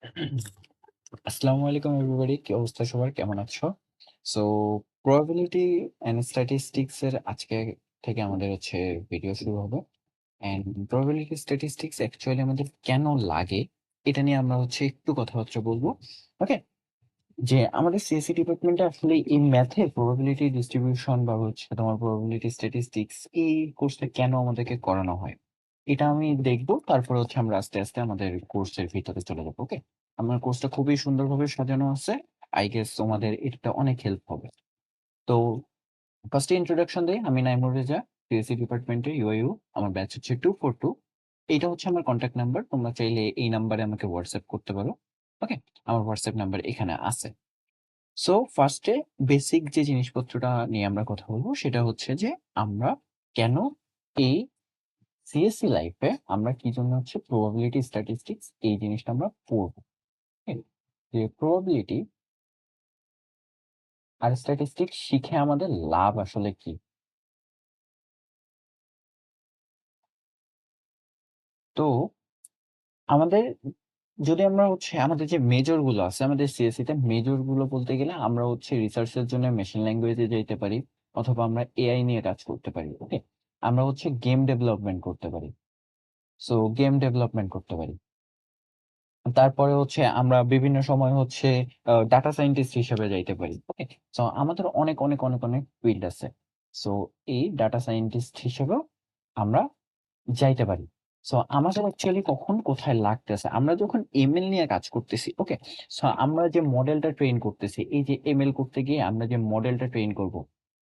আসসালামু আলাইকুম এভরিবডি, কি অবস্থা সবার, কেমন আছো? সো প্রবাবিলিটি অ্যান্ড স্ট্যাটিস্টিক্স এর আজকে থেকে আমাদের হচ্ছে ভিডিও শুরু হবে। অ্যান্ড প্রবাবিলিটি স্ট্যাটিস্টিক্স অ্যাকচুয়ালি আমাদের কেন লাগে এটা নিয়ে আমরা হচ্ছে একটু কথাবার্তা বলবো। ওকে, যে আমাদের সিএসসি ডিপার্টমেন্টে আসলে এই ম্যাথে প্রবাবিলিটি ডিস্ট্রিবিউশন বা হচ্ছে তোমার প্রবাবিলিটি স্ট্যাটিস্টিক্স এই কোর্সটা কেন আমাদেরকে করানো হয় এটা আমি দেখবো। তারপরে হচ্ছে আমরা আস্তে আস্তে আমাদের কোর্সের ভিতরে চলে যাবো। ওকে, আমার কোর্সটা খুবই সুন্দরভাবে সাজানো আছে। আই গেস তোমাদের এটা অনেক হেল্প হবে। তো ফার্স্টে ইন্ট্রোডাকশন দেই, আমি নাইমুর রেজা, সিএসসি ডিপার্টমেন্টে ইউআইইউ। আমার ব্যাচ হচ্ছে 242। এইটা হচ্ছে আমার কন্ট্যাক্ট নাম্বার, তোমরা চাইলে এই নাম্বারে আমাকে হোয়াটসঅ্যাপ করতে পারো। ওকে, আমার হোয়াটসঅ্যাপ নাম্বার এখানে আছে। সো ফার্স্টে বেসিক যে জিনিসপত্রটা নিয়ে আমরা কথা বলবো সেটা হচ্ছে যে আমরা কেন এই সিএসসি লাইফে আমরা কি জন্য হচ্ছে প্রবাবিলিটি স্ট্যাটিস্টিক্স এই জিনিসটা আমরা পড়বো। Okay? যে প্রবাবিলিটি আর স্ট্যাটিস্টিক্স শিখে আমাদের লাভ আসলে কি। তো আমাদের যদি আমরা হচ্ছে আমাদের যে মেজর গুলো আছে আমাদের সিএসসি তে, মেজর গুলো বলতে গেলে আমরা হচ্ছে রিসার্চের জন্য মেশিন ল্যাঙ্গুয়েজে যেতে পারি, অথবা আমরা এআই নিয়ে কাজ করতে পারি। ওকে, আমরা হচ্ছে গেম ডেভেলপমেন্ট করতে পারি। সো গেম ডেভেলপমেন্ট করতে পারি। তারপরে হচ্ছে আমরা বিভিন্ন সময় হচ্ছে ডাটা সায়েন্টিস্ট হিসেবে যাইতে পারি। ওকে, সো আমাদের অনেক অনেক অনেক অনেক ফিল্ড আছে। সো এই ডাটা সায়েন্টিস্ট হিসেবেও আমরা যাইতে পারি। সো আমাদের অ্যাকচুয়ালি কখন কোথায় লাগতেছে, আমরা যখন এমএল নিয়ে কাজ করতেছি। ওকে, সো আমরা যে মডেলটা ট্রেন করতেছি, এই যে এমএল করতে গিয়ে আমরা যে মডেলটা ট্রেন করব,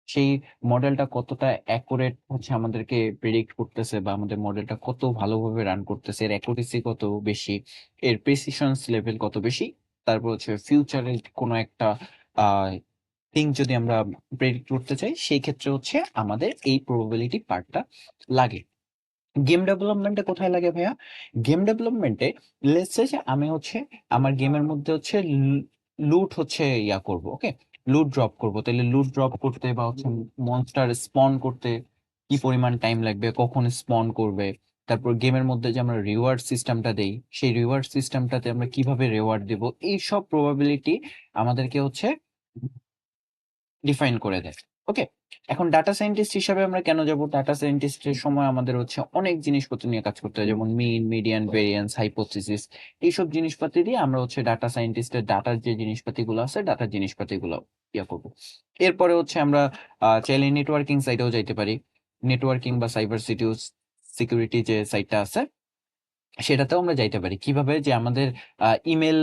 সেই মডেলটা কতটা অ্যাকুরেট হচ্ছে আমাদেরকে প্রেডিক্ট করতেছে, বা আমাদের মডেলটা কত ভালোভাবে রান করতেছে, এর অ্যাকুরেসি কত বেশি, এর প্রিসিশনস লেভেল কত বেশি। তারপর হচ্ছে ফিউচারের কোনো একটা আহ থিং যদি আমরা প্রেডিক্ট করতে চাই, সেই ক্ষেত্রে হচ্ছে আমাদের এই প্রবাবিলিটি পার্টটা লাগে। গেম ডেভেলপমেন্টে কোথায় লাগে ভাইয়া? গেম ডেভেলপমেন্টে লেটস সে যে আমি হচ্ছে আমার গেমের মধ্যে হচ্ছে লুট হচ্ছে ইয়া করব। ওকে, লুট ড্রপ করব, তাহলে লুট ড্রপ করতে বা হচ্ছে মনস্টার স্পন করতে কি পরিমাণ টাইম লাগবে, কখন স্পন করবে, তারপর গেমের মধ্যে যে আমরা রিওয়ার্ড সিস্টেমটা দেই, সেই রিওয়ার্ড সিস্টেমটাতে আমরা কিভাবে রিওয়ার্ড দেব, এই সব প্রবাবিলিটি আমাদেরকে হচ্ছে ডিফাইন করে দেয়। ওকে, এখন ডাটা সায়েন্টিস্ট হিসাবে আমরা কেন যাব? ডাটা সায়েন্টিস্টের সময় আমাদের হচ্ছে অনেক জিনিসপত্র নিয়ে কাজ করতে হয়, যেমন মিন, মিডিয়ান, ভেরিয়েন্স, হাইপোথিসিস। এইসব জিনিসপাতি দিয়ে আমরা হচ্ছে ডাটা সায়েন্টিস্টের ডাটার যে জিনিসপাতিগুলো আছে, ডাটার জিনিসপাতিগুলো ইয়া করবো। এরপরে হচ্ছে আমরা চাইলে নেটওয়ার্কিং সাইটেও যাইতে পারি। নেটওয়ার্কিং বা সাইবার সিকিউরিটি যে সাইটটা আছে সেটাতেও আমরা যাইতে পারি। কিভাবে? যে আমাদের ইমেল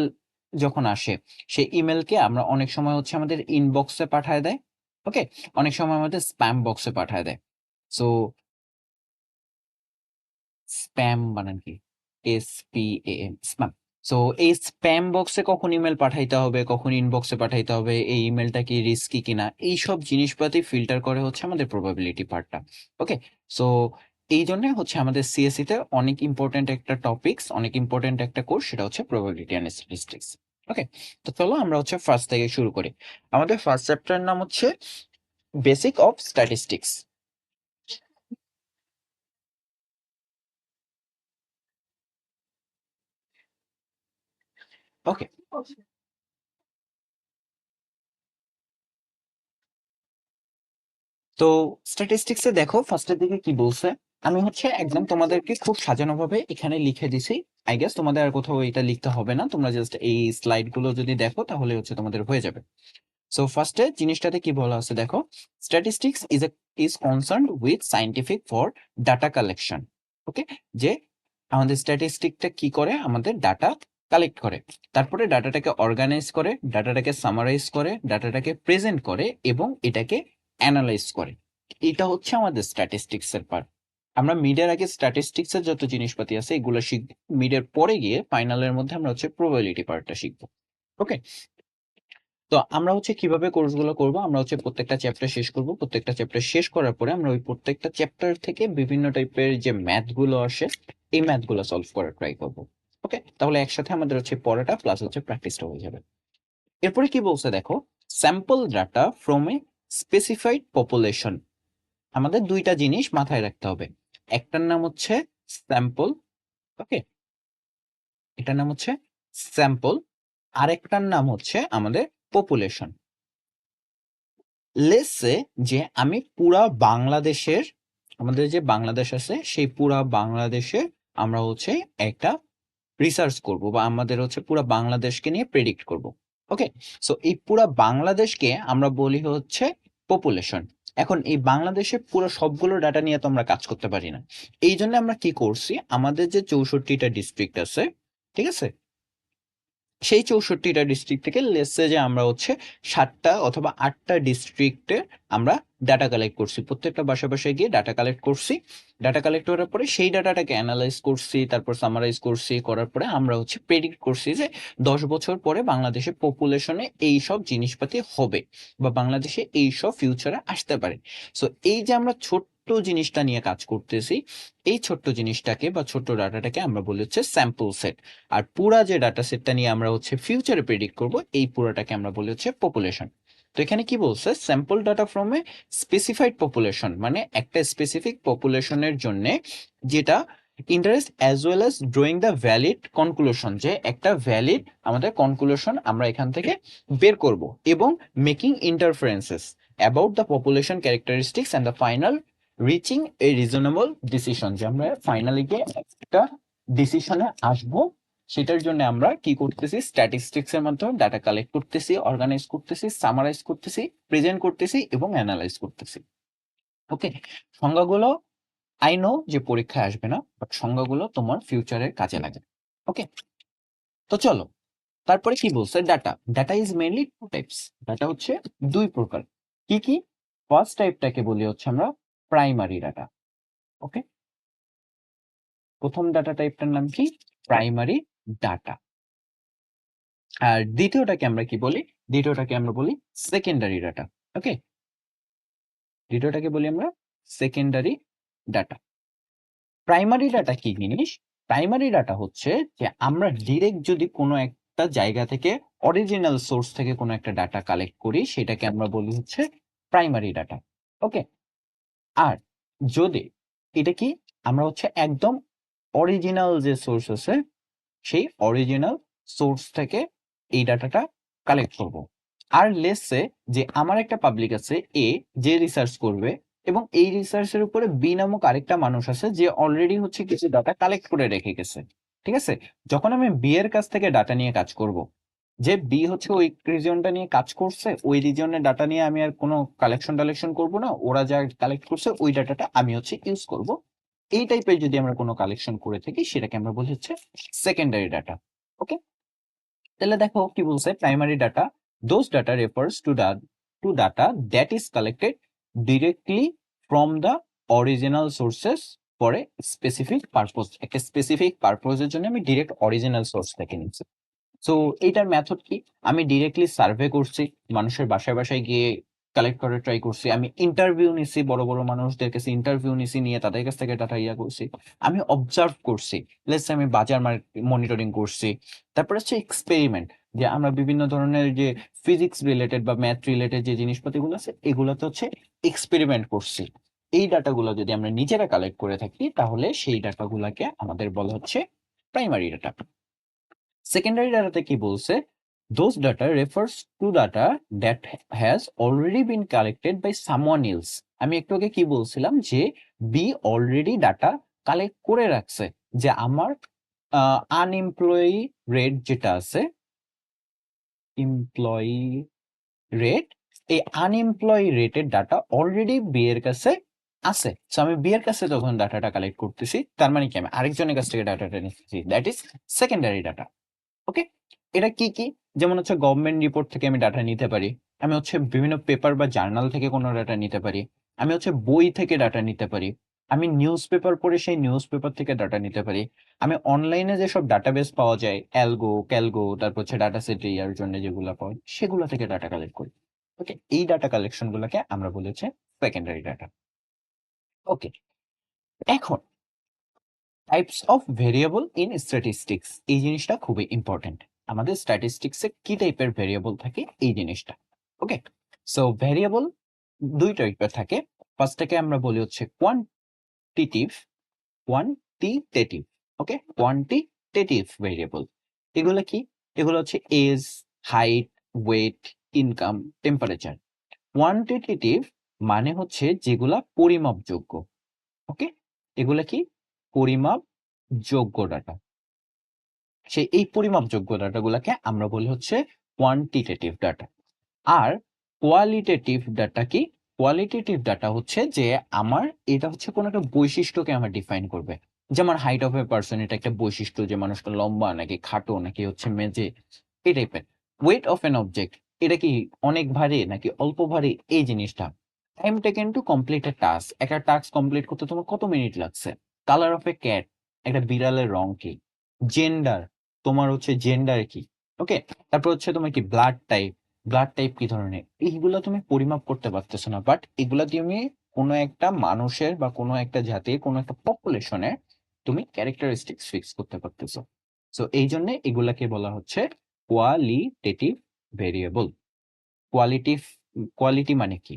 যখন আসে, সেই ইমেলকে আমরা অনেক সময় হচ্ছে আমাদের ইনবক্সে পাঠায় দেয়। ওকে, অনেক সময় আমাদের স্প্যাম বক্সে পাঠায় দেয়। সো স্প্যাম বানান কি? SPAM, spam. সো এই স্প্যাম বক্সে কখন ইমেল পাঠাইতে হবে, কখন ইনবক্সে পাঠাইতে হবে, এই ইমেলটা কি রিস্কি কিনা, এইসব জিনিসপাতি ফিল্টার করে হচ্ছে আমাদের প্রবাবিলিটি পার্টটা। ওকে, সো এই জন্য হচ্ছে আমাদের সিএসসি তে অনেক ইম্পর্টেন্ট একটা টপিকস, অনেক ইম্পর্টেন্ট একটা কোর্স, সেটা হচ্ছে প্রবাবিলিটি অ্যান্ড স্ট্যাটিস্টিক্স। ওকে, তো চলো আমরা হচ্ছে ফার্স্ট থেকে শুরু করি। আমাদের ফার্স্ট চ্যাপ্টারের নাম হচ্ছে বেসিক অফ স্ট্যাটিস্টিক্স। ওকে, তো স্ট্যাটিস্টিক্স এ দেখো ফার্স্টের দিকে কি বলছে। আমি হচ্ছে একদম তোমাদেরকে খুব সাজানো ভাবে এখানে লিখে দিছি। আই গেস তোমাদের আর কোথাও এটা লিখতে হবে না, তোমরা জাস্ট এই স্লাইড গুলো যদি দেখো তাহলে হচ্ছে তোমাদের হয়ে যাবে। সো ফার্স্টে জিনিসটাতে কি বলা আছে দেখো, statistics is concerned with scientific for data collection. Okay, যে আমাদের স্ট্যাটিস্টিকটা কি করে, আমাদের ডাটা কালেক্ট করে, তারপরে ডাটাটাকে অর্গানাইজ করে, ডাটাটাকে সামারাইজ করে, ডাটাটাকে প্রেজেন্ট করে, এবং এটাকে অ্যানালাইজ করে। এটা হচ্ছে আমাদের স্ট্যাটিস্টিক্স এর পার্ট। আমরা মিডের আগে স্ট্যাটিস্টিক্স এর যত জিনিসপাতি আছে এগুলো শিখবো, মিডের পরে গিয়ে ফাইনালের মধ্যে আমরা হচ্ছে প্রবাবিলিটি পার্টটা শিখবো। ওকে, তো আমরা হচ্ছে কিভাবে কোর্সগুলো করব, আমরা হচ্ছে প্রত্যেকটা চ্যাপ্টার শেষ করব, প্রত্যেকটা চ্যাপ্টার শেষ করার পরে আমরা ওই প্রত্যেকটা চ্যাপ্টার থেকে বিভিন্ন টাইপের যে ম্যাথ গুলো আসে, এই ম্যাথ গুলো সলভ করার ট্রাই করব। ওকে, তাহলে একসাথে আমাদের হচ্ছে পড়াটা প্লাস হচ্ছে প্র্যাকটিসটা হয়ে যাবে। এরপরে কি বলছে দেখো, sample data from a specified population. আমাদের দুইটা জিনিস মাথায় রাখতে হবে, একটার নাম হচ্ছে স্যাম্পল। ওকে, এটার নাম হচ্ছে স্যাম্পল, আরেকটার নাম হচ্ছে আমাদের পপুলেশন। লেটস সে যে আমি পুরা বাংলাদেশের, আমাদের যে বাংলাদেশ আছে সেই পুরা বাংলাদেশে আমরা হচ্ছে একটা রিসার্চ করব বা আমাদের হচ্ছে পুরা বাংলাদেশকে নিয়ে প্রেডিক্ট করব। ওকে, সো এই পুরা বাংলাদেশকে আমরা বলি হচ্ছে পপুলেশন। এখন এই বাংলাদেশে পুরো সবগুলো ডাটা নিয়ে তো আমরা কাজ করতে পারি না। এই জন্য আমরা কি করছি, আমাদের যে 64টা ডিস্ট্রিক্ট আছে, ঠিক আছে, সেই 64টা ডিস্ট্রিক্ট থেকে লেটস যে আমরা হচ্ছে 7টা অথবা 8টা ডিস্ট্রিক্টে আমরা ডাটা কালেক্ট করছি, প্রত্যেকটা বাসায় বাসায় গিয়ে ডাটা কালেক্ট করছি। ডাটা কালেক্ট করার পরে সেই ডাটাটাকে অ্যানালাইজ করছি, তারপর সামারাইজ করছি, করার পরে আমরা হচ্ছে প্রেডিক্ট করছি যে 10 বছর পরে বাংলাদেশের পপুলেশনে এই সব জিনিসপাতি হবে বা বাংলাদেশে এই সব ফিউচারে আসতে পারে। সো এই যে আমরা ছোট্ট জিনিসটা নিয়ে কাজ করতেছি, এই ছোট্ট জিনিসটাকে বা ছোট্ট ডাটাটাকে আমরা বলি হচ্ছে স্যাম্পল সেট। আর পুরা যে ডাটা সেটটা নিয়ে আমরা হচ্ছে ফিউচারে প্রেডিক্ট করব, এই পুরোটাকে আমরা বলি হচ্ছে পপুলেশন। তো এখানে কি বলছে, sample data from a specified population, মানে একটা স্পেসিফিক পপুলেশনের জন্য যেটা interest as well as drawing the valid conclusion, যে একটা ভ্যালিড আমাদের কনক্লুশন আমরা এখান থেকে বের করব, এবং making interferences about the population characteristics and the final reaching a reasonable decision, যে আমরা ফাইনালি গিয়ে একটা ডিসিশনে আসবো। সেটার জন্য আমরা কি করতেছি, স্ট্যাটিস্টিক্স এর মাধ্যমে ডাটা কালেক্ট করতেছি, অর্গানাইজ করতেছি, সামারাইজ করতেছি, প্রেজেন্ট করতেছি এবং অ্যানালাইজ করতেছি। ওকে, সংজ্ঞাগুলো আই নো যে পরীক্ষায় আসবে না, বাট সংজ্ঞাগুলো তোমার ফিউচারের কাজে লাগে। ওকে, তো চলো তারপরে কি বলছে, data. Data is mainly two types. Data হচ্ছে দুই প্রকার। কি কি? ফার্স্ট টাইপটাকে বলি হচ্ছে আমরা প্রাইমারি ডাটা। ওকে, প্রথম ডাটা টাইপটার নাম কি? Primary data. আর দ্বিতীয়টাকে আমরা কি বলি? দ্বিতীয়টাকে আমরা বলি সেকেন্ডারি ডাটা। ওকে, দ্বিতীয়টাকে বলি আমরা সেকেন্ডারি ডাটা। প্রাইমারি ডাটা কি জিনিস? প্রাইমারি ডাটা হচ্ছে যে আমরা ডিরেক্ট যদি কোনো একটা জায়গা থেকে, অরিজিনাল সোর্স থেকে কোনো একটা ডাটা কালেক্ট করি, সেটাকে আমরা বলি হচ্ছে প্রাইমারি ডাটা। ওকে, আর যদি এটা কি, আমরা হচ্ছে একদম অরিজিনাল যে সোর্স আছে সেই অরিজিনাল সোর্স থেকে এই ডাটাটা কালেক্ট করব। আর লেটস যে আমার একটা পাবলিক আছে এ, যে রিসার্চ করবে, এবং এই রিসার্চের উপরে বি নামক আরেকটা মানুষ আছে যে অলরেডি হচ্ছে কিছু ডাটা কালেক্ট করে রেখে গেছে। ঠিক আছে, যখন আমি বি এর কাছ থেকে ডাটা নিয়ে কাজ করব, যে বি হচ্ছে ওই রিজিয়নটা নিয়ে কাজ করছে, ওই রিজিয়নের ডাটা নিয়ে আমি আর কোনো কালেকশন করব না, ওরা যা কালেক্ট করছে ওই ডাটাটা আমি হচ্ছে ইউজ করব। এই টাইপের যদি আমরা কোনো কালেকশন করে থাকি, সেটাকে আমরা বলি হচ্ছে সেকেন্ডারি ডাটা। ওকে, তাহলে দেখো কি বলছে, primary data those data refers to data that is collected directly from the original sources for a specific purpose. একটা স্পেসিফিক পারপোজের জন্য আমি ডিরেক্ট অরিজিনাল সোর্স থেকে নিচ্ছি। সো এইটার মেথড কি, আমি ডিরেক্টলি সার্ভে করছি, মানুষের বাসায় বাসায় গিয়ে কালেক্ট করার ট্রাই করছি, আমি ইন্টারভিউ নিছি, বড় বড় মানুষদের কাছে ইন্টারভিউ নিছি, নিয়ে তাদের কাছ থেকে ডাটা করছি, আমি অবজার্ভ করছি, লেটস আমি বাজার মনিটরিং করছি। তারপর হচ্ছে এক্সপেরিমেন্ট, যে আমরা বিভিন্ন ধরনের যে ফিজিক্স রিলেটেড বা ম্যাথ রিলেটেড যে জিনিসপাতিগুলো আছে এগুলোতে হচ্ছে এক্সপেরিমেন্ট করছি। এই ডাটাগুলো যদি আমরা নিজেরা কালেক্ট করে থাকি, তাহলে সেই ডাটাগুলোকে আমাদের বলা হচ্ছে প্রাইমারি ডাটা। সেকেন্ডারি ডাটাতে কি বলছে, those data refers to data that has already been collected by someone else। আমি একটু আগে কি বলছিলাম যে বি অলরেডি ডাটা কালেক্ট করে রাখছে, যে আমার আনএমপ্লয়ি রেট যেটা আছে, এমপ্লয়ি রেট, এই আনএমপ্লয়ি রেটের ডাটা অলরেডি বি এর কাছে আছে। সো আমি বি এর কাছে যখন ডাটাটা কালেক্ট করতেছি, তার মানে কি আমি আরেকজনের কাছ থেকে ডাটাটা নিচ্ছি, দ্যাট ইজ সেকেন্ডারি ডাটা। ওকে, এটা কি কি, যেমন হচ্ছে গভর্নমেন্ট রিপোর্ট থেকে আমি ডাটা নিতে পারি, আমি হচ্ছে বিভিন্ন পেপার বা জার্নাল থেকে কোনো ডাটা নিতে পারি, আমি হচ্ছে বই থেকে ডাটা নিতে পারি, আমি নিউজ পেপার পড়ে সেই নিউজ পেপার থেকে ডাটা নিতে পারি, আমি অনলাইনে যেসব ডাটাবেস পাওয়া যায়, অ্যালগো ক্যালগো, তারপর হচ্ছে ডাটা সেট ইয়ার জন্য যেগুলো পাওয়া যায় সেগুলো থেকে ডাটা কালেক্ট করি। ওকে, এই ডাটা কালেকশন গুলোকে আমরা বলি হচ্ছে সেকেন্ডারি ডাটা। ওকে, এখন types of variable in statistics, এই জিনিসটা খুবই ইম্পর্টেন্ট। আমাদের স্ট্যাটিস্টিক্সে কি টাইপের ভেরিয়েবল থাকে এই জিনিসটা। ওকে, সো ভেরিয়েবল দুই টাইপের থাকে। ফার্স্টটাকে আমরা বলি হচ্ছে quantitative. Quantitative, okay, quantitative variable. এগুলো কি? এগুলো হচ্ছে age, height, weight, income, temperature. Quantitative মানে হচ্ছে যেগুলা পরিমাপযোগ্য। ওকে, এগুলা কি? পরিমাপযোগ্য ডাটা। এই পরিমাপযোগ্য ডাটাগুলাকে আমরা বলি হচ্ছে কোয়ান্টিটেটিভ ডাটা। আর কোয়ালিটেটিভ ডাটা কি? কোয়ালিটেটিভ ডাটা হচ্ছে যে আমার এটা হচ্ছে কোনো একটা বৈশিষ্ট্যকে আমার ডিফাইন করবে। যেমন হাইট অফ এ পারসন, এটা একটা বৈশিষ্ট্য যে মানুষটা লম্বা নাকি খাটো নাকি হচ্ছে মেজে, এই টাইপের। ওয়েট অফ এন অবজেক্ট, এটা কি অনেক ভারী নাকি অল্প ভারী, এই জিনিসটা। Time taken to complete A task, একটা টাস্ক কমপ্লিট করতে তোমার কত মিনিট লাগছে। কালার অফ এ ক্যাট, একটা বিড়ালের রং কি। জেন্ডার, তোমার হচ্ছে জেন্ডার কি। ওকে, তারপর হচ্ছে তোমার কি ব্লাড টাইপ, ব্লাড টাইপ কি ধরনের, এইগুলো তুমি পরিমাপ করতে পারতেছো না, বাট এগুলা তুমি কোনো একটা মানুষের বা কোনো একটা জাতির কোনো একটা পপুলেশনের তুমি ক্যারেক্টারিস্টিক্স ফিক্স করতে পারতেছো। সো এই জন্য এগুলাকে বলা হচ্ছে কোয়ালিটেটিভ ভেরিয়েবল। কোয়ালিটিভ, কোয়ালিটি মানে কি?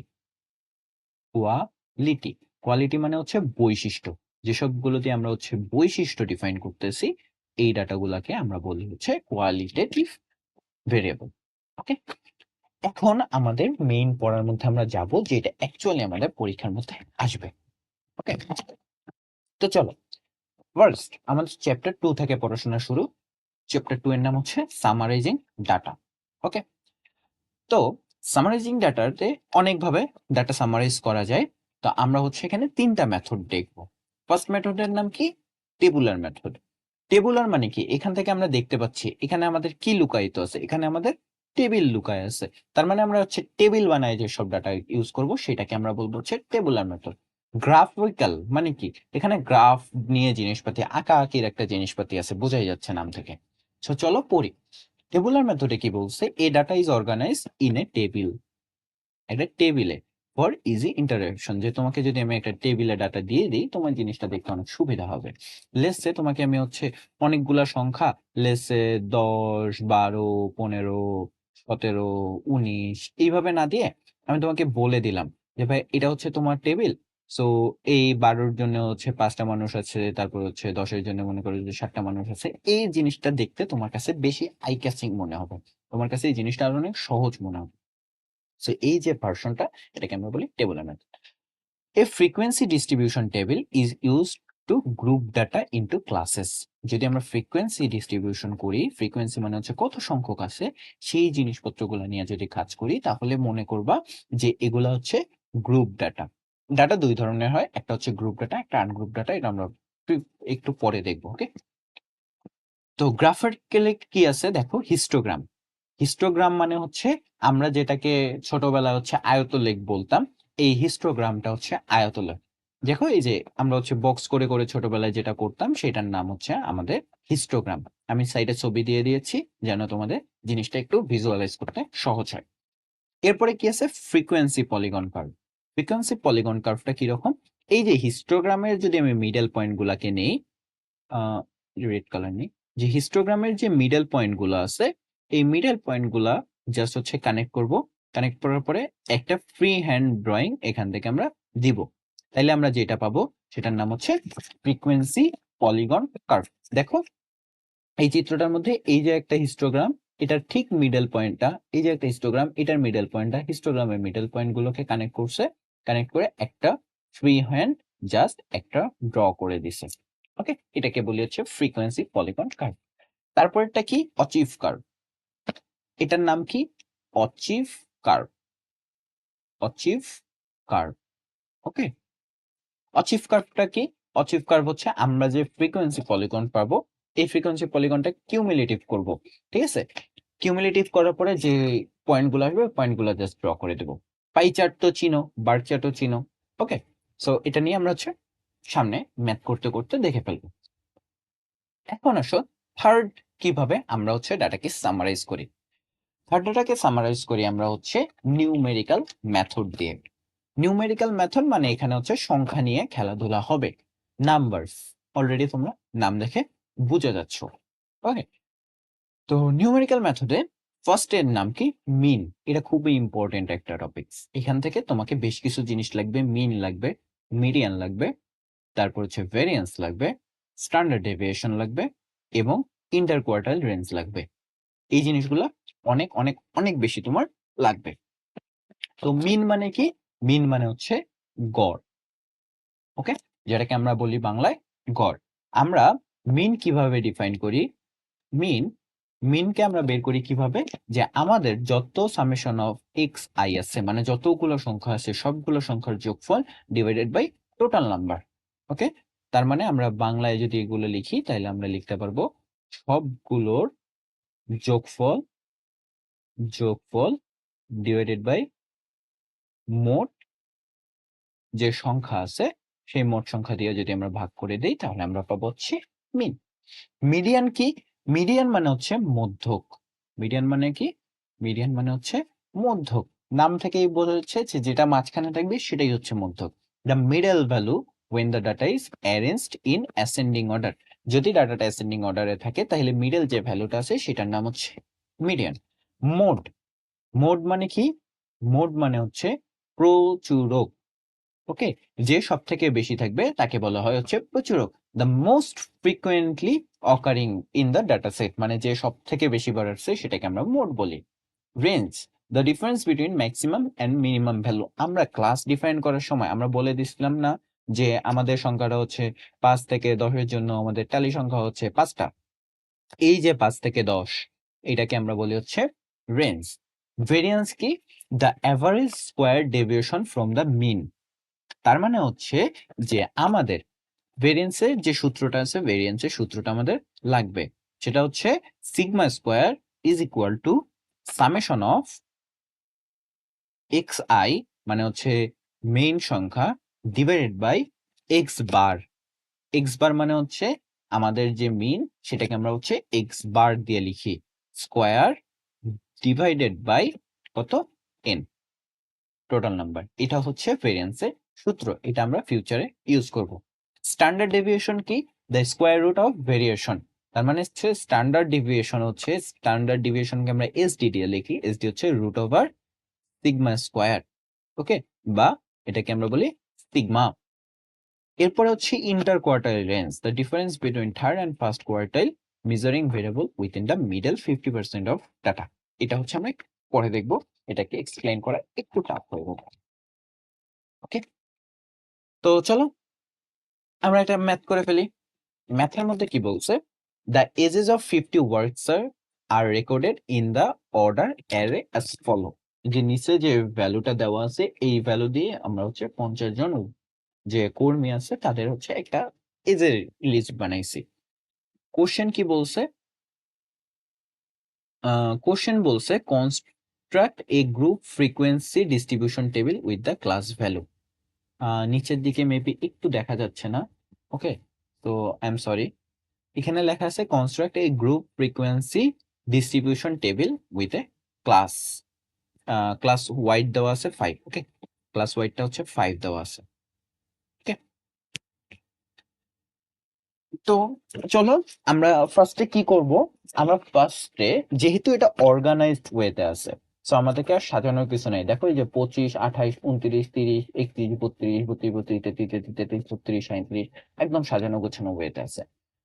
কোয়ালিটি, কোয়ালিটি মানে হচ্ছে বৈশিষ্ট্য। যেসবগুলো দিয়ে আমরা হচ্ছে বৈশিষ্ট্য ডিফাইন করতেছি, এই ডাটাগুলাকে আমরা বলি হচ্ছে কোয়ালিটেটিভ ভেরিয়েবল। ওকে, এখন আমাদের মেইন পড়ার মধ্যে আমরা যাব, যেটা অ্যাকচুয়ালি আমাদের পরীক্ষার মধ্যে আসবে। ওকে, তো চলো ফার্স্ট আমাদের চ্যাপ্টার 2 থেকে পড়াশোনা শুরু। চ্যাপ্টার 2 এর নাম হচ্ছে সামারাইজিং ডাটা। ওকে, তো সামারাইজিং ডাটাতে অনেকভাবে ডাটা সামারাইজ করা যায়। তো আমরা হচ্ছে এখানে 3টা মেথড দেখব। ফার্স্ট মেথডের নাম কি? Tabular method. টেবুলার মানে কি? এখান থেকে আমরা দেখতে পাচ্ছি এখানে আমাদের কি লুকায়িত আছে, এখানে আমাদের টেবিল লুকায় আছে। তার মানে আমরা হচ্ছে টেবিল বানায় যে সব ডাটা ইউজ করব সেটাকে আমরা বলবো হচ্ছে টেবুলার মেথড। গ্রাফিক্যাল মানে কি? এখানে গ্রাফ নিয়ে জিনিসপাতি, আঁকা আঁকির একটা জিনিসপাতি আছে, বোঝাই যাচ্ছে নাম থেকে। সো চলো পড়ি। টেবুলার মেথডে কি বলছে? A data is organise in a table, একটা টেবিলে, ফর ইজি ইন্টারাকশন। যে তোমাকে যদি আমি একটা টেবিলে ডাটা দিয়ে দিই, তোমার জিনিসটা দেখতে অনেক সুবিধা হবে। লেসে তোমাকে আমি হচ্ছে অনেকগুলা সংখ্যা, লেসে 10, 12, 15, 17, 19 এইভাবে না দিয়ে আমি তোমাকে বলে দিলাম যে ভাই এটা হচ্ছে তোমার টেবিল। সো এই 12-র জন্য হচ্ছে 5টা মানুষ আছে, তারপর হচ্ছে 10-এর জন্য মনে করো যে 7টা মানুষ আছে। এই জিনিসটা দেখতে তোমার কাছে বেশি আই ক্যাচিং মনে হবে, তোমার কাছে এই জিনিসটা আরো অনেক সহজ মনে হবে। সো এই যে ভার্সনটা, এটাকে আমরা বলি tabular method. A frequency distribution table is used to group data into classes. যদি আমরা ফ্রিকোয়েন্সি ডিস্ট্রিবিউশন করি, ফ্রিকোয়েন্সি মানে হচ্ছে কত সংখ্যক আছে, সেই জিনিসপত্রগুলো নিয়ে যদি কাজ করি, তাহলে মনে করবা যে এগুলা হচ্ছে গ্রুপ ডাটা। ডাটা 2 ধরনের হয়, একটা হচ্ছে গ্রুপ ডাটা, একটা আনগ্রুপ ডাটা। এটা আমরা একটু পরে দেখবো। ওকে, তো গ্রাফিক্যালি কি আছে দেখো, হিস্টোগ্রাম। হিস্টোগ্রাম মানে হচ্ছে আমরা যেটাকে ছোটবেলায় হচ্ছে আয়তলেখ বলতাম, এই হিস্টোগ্রামটা হচ্ছে আয়তলেখ। দেখো এই যে আমরা হচ্ছে বক্স করে করে ছোটবেলায় যেটা করতাম, সেটার নাম হচ্ছে আমাদের হিস্টোগ্রাম। আমি সাইডে ছবি দিয়ে দিয়েছি যেন তোমাদের জিনিসটা একটু ভিজুয়ালাইজ করতে সহজ হয়। এরপরে কি আছে? Frequency polygon curve. Frequency polygon কার্ভটা কিরকম? এই যে হিস্টোগ্রামের যদি আমি মিডল পয়েন্ট গুলাকে নেই, রেড কালার নেই, যে হিস্টোগ্রামের যে মিডল পয়েন্ট গুলো আছে, এই মিডল পয়েন্ট গুলা জাস্ট হচ্ছে কানেক্ট করব। কানেক্ট করার পরে একটা ফ্রি হ্যান্ড ড্রয়িং এখান থেকে আমরা দিব, তাইলে আমরা যেটা পাবো সেটার নাম হচ্ছে ফ্রিকোয়েন্সি পলিগন কার্ভ। দেখো এই চিত্রটার মধ্যে এই যে একটা হিস্টোগ্রাম, এটার ঠিক মিডল পয়েন্টটা, এই যে একটা হিস্টোগ্রাম, এটার মিডল পয়েন্টটা হিস্টোগ্রামের মিডল পয়েন্ট গুলোকে কানেক্ট করছে। কানেক্ট করে একটা ফ্রি হ্যান্ড জাস্ট একটা ড্র করে দিছে। ওকে, এটাকে বলি হচ্ছে ফ্রিকোয়েন্সি পলিগন কার্ভ। তারপরটা কি? Ogive curve. এটার নাম কি? Ogive curve. অচিভ কার্ভ। ওকে, অচিভ কার্ভটা কি? অচিভ কার্ভ হচ্ছে আমরা যে ফ্রিকোয়েন্সি পলিগন পাবো, এই ফ্রিকোয়েন্সি পলিগনটা কিউমুলেটিভ করব। ঠিক আছে, কিউমুলেটিভ করার পরে যে পয়েন্টগুলো আসবে, পয়েন্টগুলো জাস্ট ড্র করে দেবো। পাই চার্ট তো চিনো, বার চার্টও চিনো। ওকে, সো এটা নিয়ে আমরা হচ্ছে সামনে ম্যাথ করতে করতে দেখে ফেলবো। এখন আসো থার্ড, কিভাবে আমরা হচ্ছে ডাটাকে সামারাইজ করি। থার্ড ডাটাকে সামারাইজ করি আমরা হচ্ছে নিউমেরিক্যাল মেথড দিয়ে। নিউমেরিক্যাল মেথড মানে এখানে হচ্ছে সংখ্যা নিয়ে খেলাধুলা হবে। নাম্বারস, অলরেডি তোমরা নাম দেখে বুঝে যাচ্ছ। ওকে, তো নিউমেরিক্যাল মেথডে ফার্স্ট এর নাম কি? মিন। এটা খুবই ইম্পর্টেন্ট একটা টপিক। এখান থেকে তোমাকে বেশ কিছু জিনিস লাগবে। মিন লাগবে, মিডিয়ান লাগবে, তারপর হচ্ছে ভেরিয়েন্স লাগবে, স্ট্যান্ডার্ড ডেভিয়েশন লাগবে এবং ইন্টার কোয়ার্টাইল রেঞ্জ লাগবে। এই জিনিসগুলো অনেক অনেক অনেক বেশি তোমার লাগবে। তো মিন মানে কি? মিন মানে হচ্ছে গড়। ওকে, যেটাকে আমরা বলি বাংলায় গড়। আমরা মিন কিভাবে ডিফাইন করি? মিনকে আমরা বের করি কিভাবে? যে আমাদের যত সামেশন অফ এক্স আই আছে, মানে যতগুলো সংখ্যা আছে সবগুলো সংখ্যার যোগফল ডিভাইডেড বাই টোটাল নাম্বার। ওকে, তার মানে আমরা বাংলায় যদি এগুলো লিখি তাহলে আমরা লিখতে পারবো সবগুলোর যোগফল ডিভাইডেড বাই মোট যে সংখ্যা আছে সেই মোট সংখ্যা দিয়ে যদি আমরা ভাগ করে দিই তাহলে আমরা পাবো হচ্ছে মিন। মিডিয়ান কি? মিডিয়ান মানে হচ্ছে মধ্যক। মিডিয়ান মানে কি? মিডিয়ান মানে হচ্ছে মধ্যক। নাম থেকেই বোঝা যাচ্ছে যে যেটা মাঝখানে থাকবে সেটাই হচ্ছে মধ্যক। The middle value when the data is arranged in ascending order. যদি ডাটাটা অ্যাসেন্ডিং অর্ডারে থাকে তাহলে মিডল যে ভ্যালুটা আছে সেটার নাম হচ্ছে মিডিয়ান। মোড, মোড মানে কি? মোড মানে হচ্ছে প্রচুরক। ওকে, যে সব থেকে বেশি থাকবে তাকে বলা হয় হচ্ছে প্রচুরক। The most frequently occurring in the data set, মানে যে সব থেকে বেশি বার আসছে সেটাকে আমরা মোড বলি। Range, the difference between maximum and minimum value. আমরা ক্লাস ডিফাইন করার সময় আমরা বলে দিছিলাম না যে আমাদের সংখ্যাটা হচ্ছে 5 থেকে 10-এর জন্য আমাদের টালি সংখ্যা হচ্ছে 5টা। এই যে 5 থেকে 10 এটাকে আমরা বলি হচ্ছে রেঞ্জ। ভেরিয়েন্স কি? The average square deviation from the mean. তার মানে হচ্ছে যে আমাদের ভেরিয়েন্সের যে সূত্রটা আছে, ভেরিয়েন্সের সূত্রটা আমাদের লাগবে, সেটা হচ্ছে sigma square is equal to summation of X I, মানে হচ্ছে মেইন সংখ্যা, divided by X bar. X bar মানে হচ্ছে আমাদের যে মিন সেটাকে আমরা হচ্ছে এক্স বার দিয়ে লিখি, স্কোয়ার ডিভাইডেড বাই কত? N, total number. এটা হচ্ছে ভেরিয়েন্সের সূত্র, এটা আমরা ফিউচারে ইউজ করব। স্ট্যান্ডার্ড ডেভিয়েশন কি? The square root of variation. তার মানে হচ্ছে স্ট্যান্ডার্ড ডেভিয়েশন হচ্ছে, স্ট্যান্ডার্ড ডেভিয়েশনকে আমরা এসডি দিয়ে লিখি, এসডি হচ্ছে root over sigma square. Okay, বা এটাকে আমরা বলি সিগমা। এরপরে হচ্ছে interquartile range, the difference between third and first quartile measuring variable within the middle 50% of data. এটা হচ্ছে আমরা পরে দেখবো, এটাকে এক্সপ্লেইন করা একটু টাফ হয়ে যাবে। ওকে, তো চলো আমরা এটা ম্যাথ করে ফেলি। ম্যাথের মধ্যে কি বলছে? The ages of 50 worker are recorded in the order array as follow. যে নিচে যে ভ্যালুটা দেওয়া আছে এই ভ্যালু দিয়ে আমরা হচ্ছে 50 জন যে কর্মী আছে তাদের হচ্ছে একটা এজের লিস্ট বানাইছি। কোশ্চেন কি বলছে? কোশ্চেন বলছে construct A group frequency distribution table with the class value. নিচের দিকে মেবি একটু দেখা যাচ্ছে না। ওকে, তো আই এম সরি, এখানে লেখা আছে construct A group frequency distribution table with a class. Class wide দেওয়া আছে 5। ওকে, ক্লাস ওয়াইডটা হচ্ছে 5 দেওয়া আছে। ওকে, তো চলো আমরা ফার্স্টে কি করব? আমরা ফার্স্টে যেহেতু এটা অর্গানাইজড ওয়েতে আছে, সো আমাদেরকে আর সাজানোর কিছু নেই। দেখো এই যে 25, 28, 29, 30, 31, 32, 32, 32, 33, 33, 34, 37 একদম সাজানো গোছানো ওয়েতে আছে।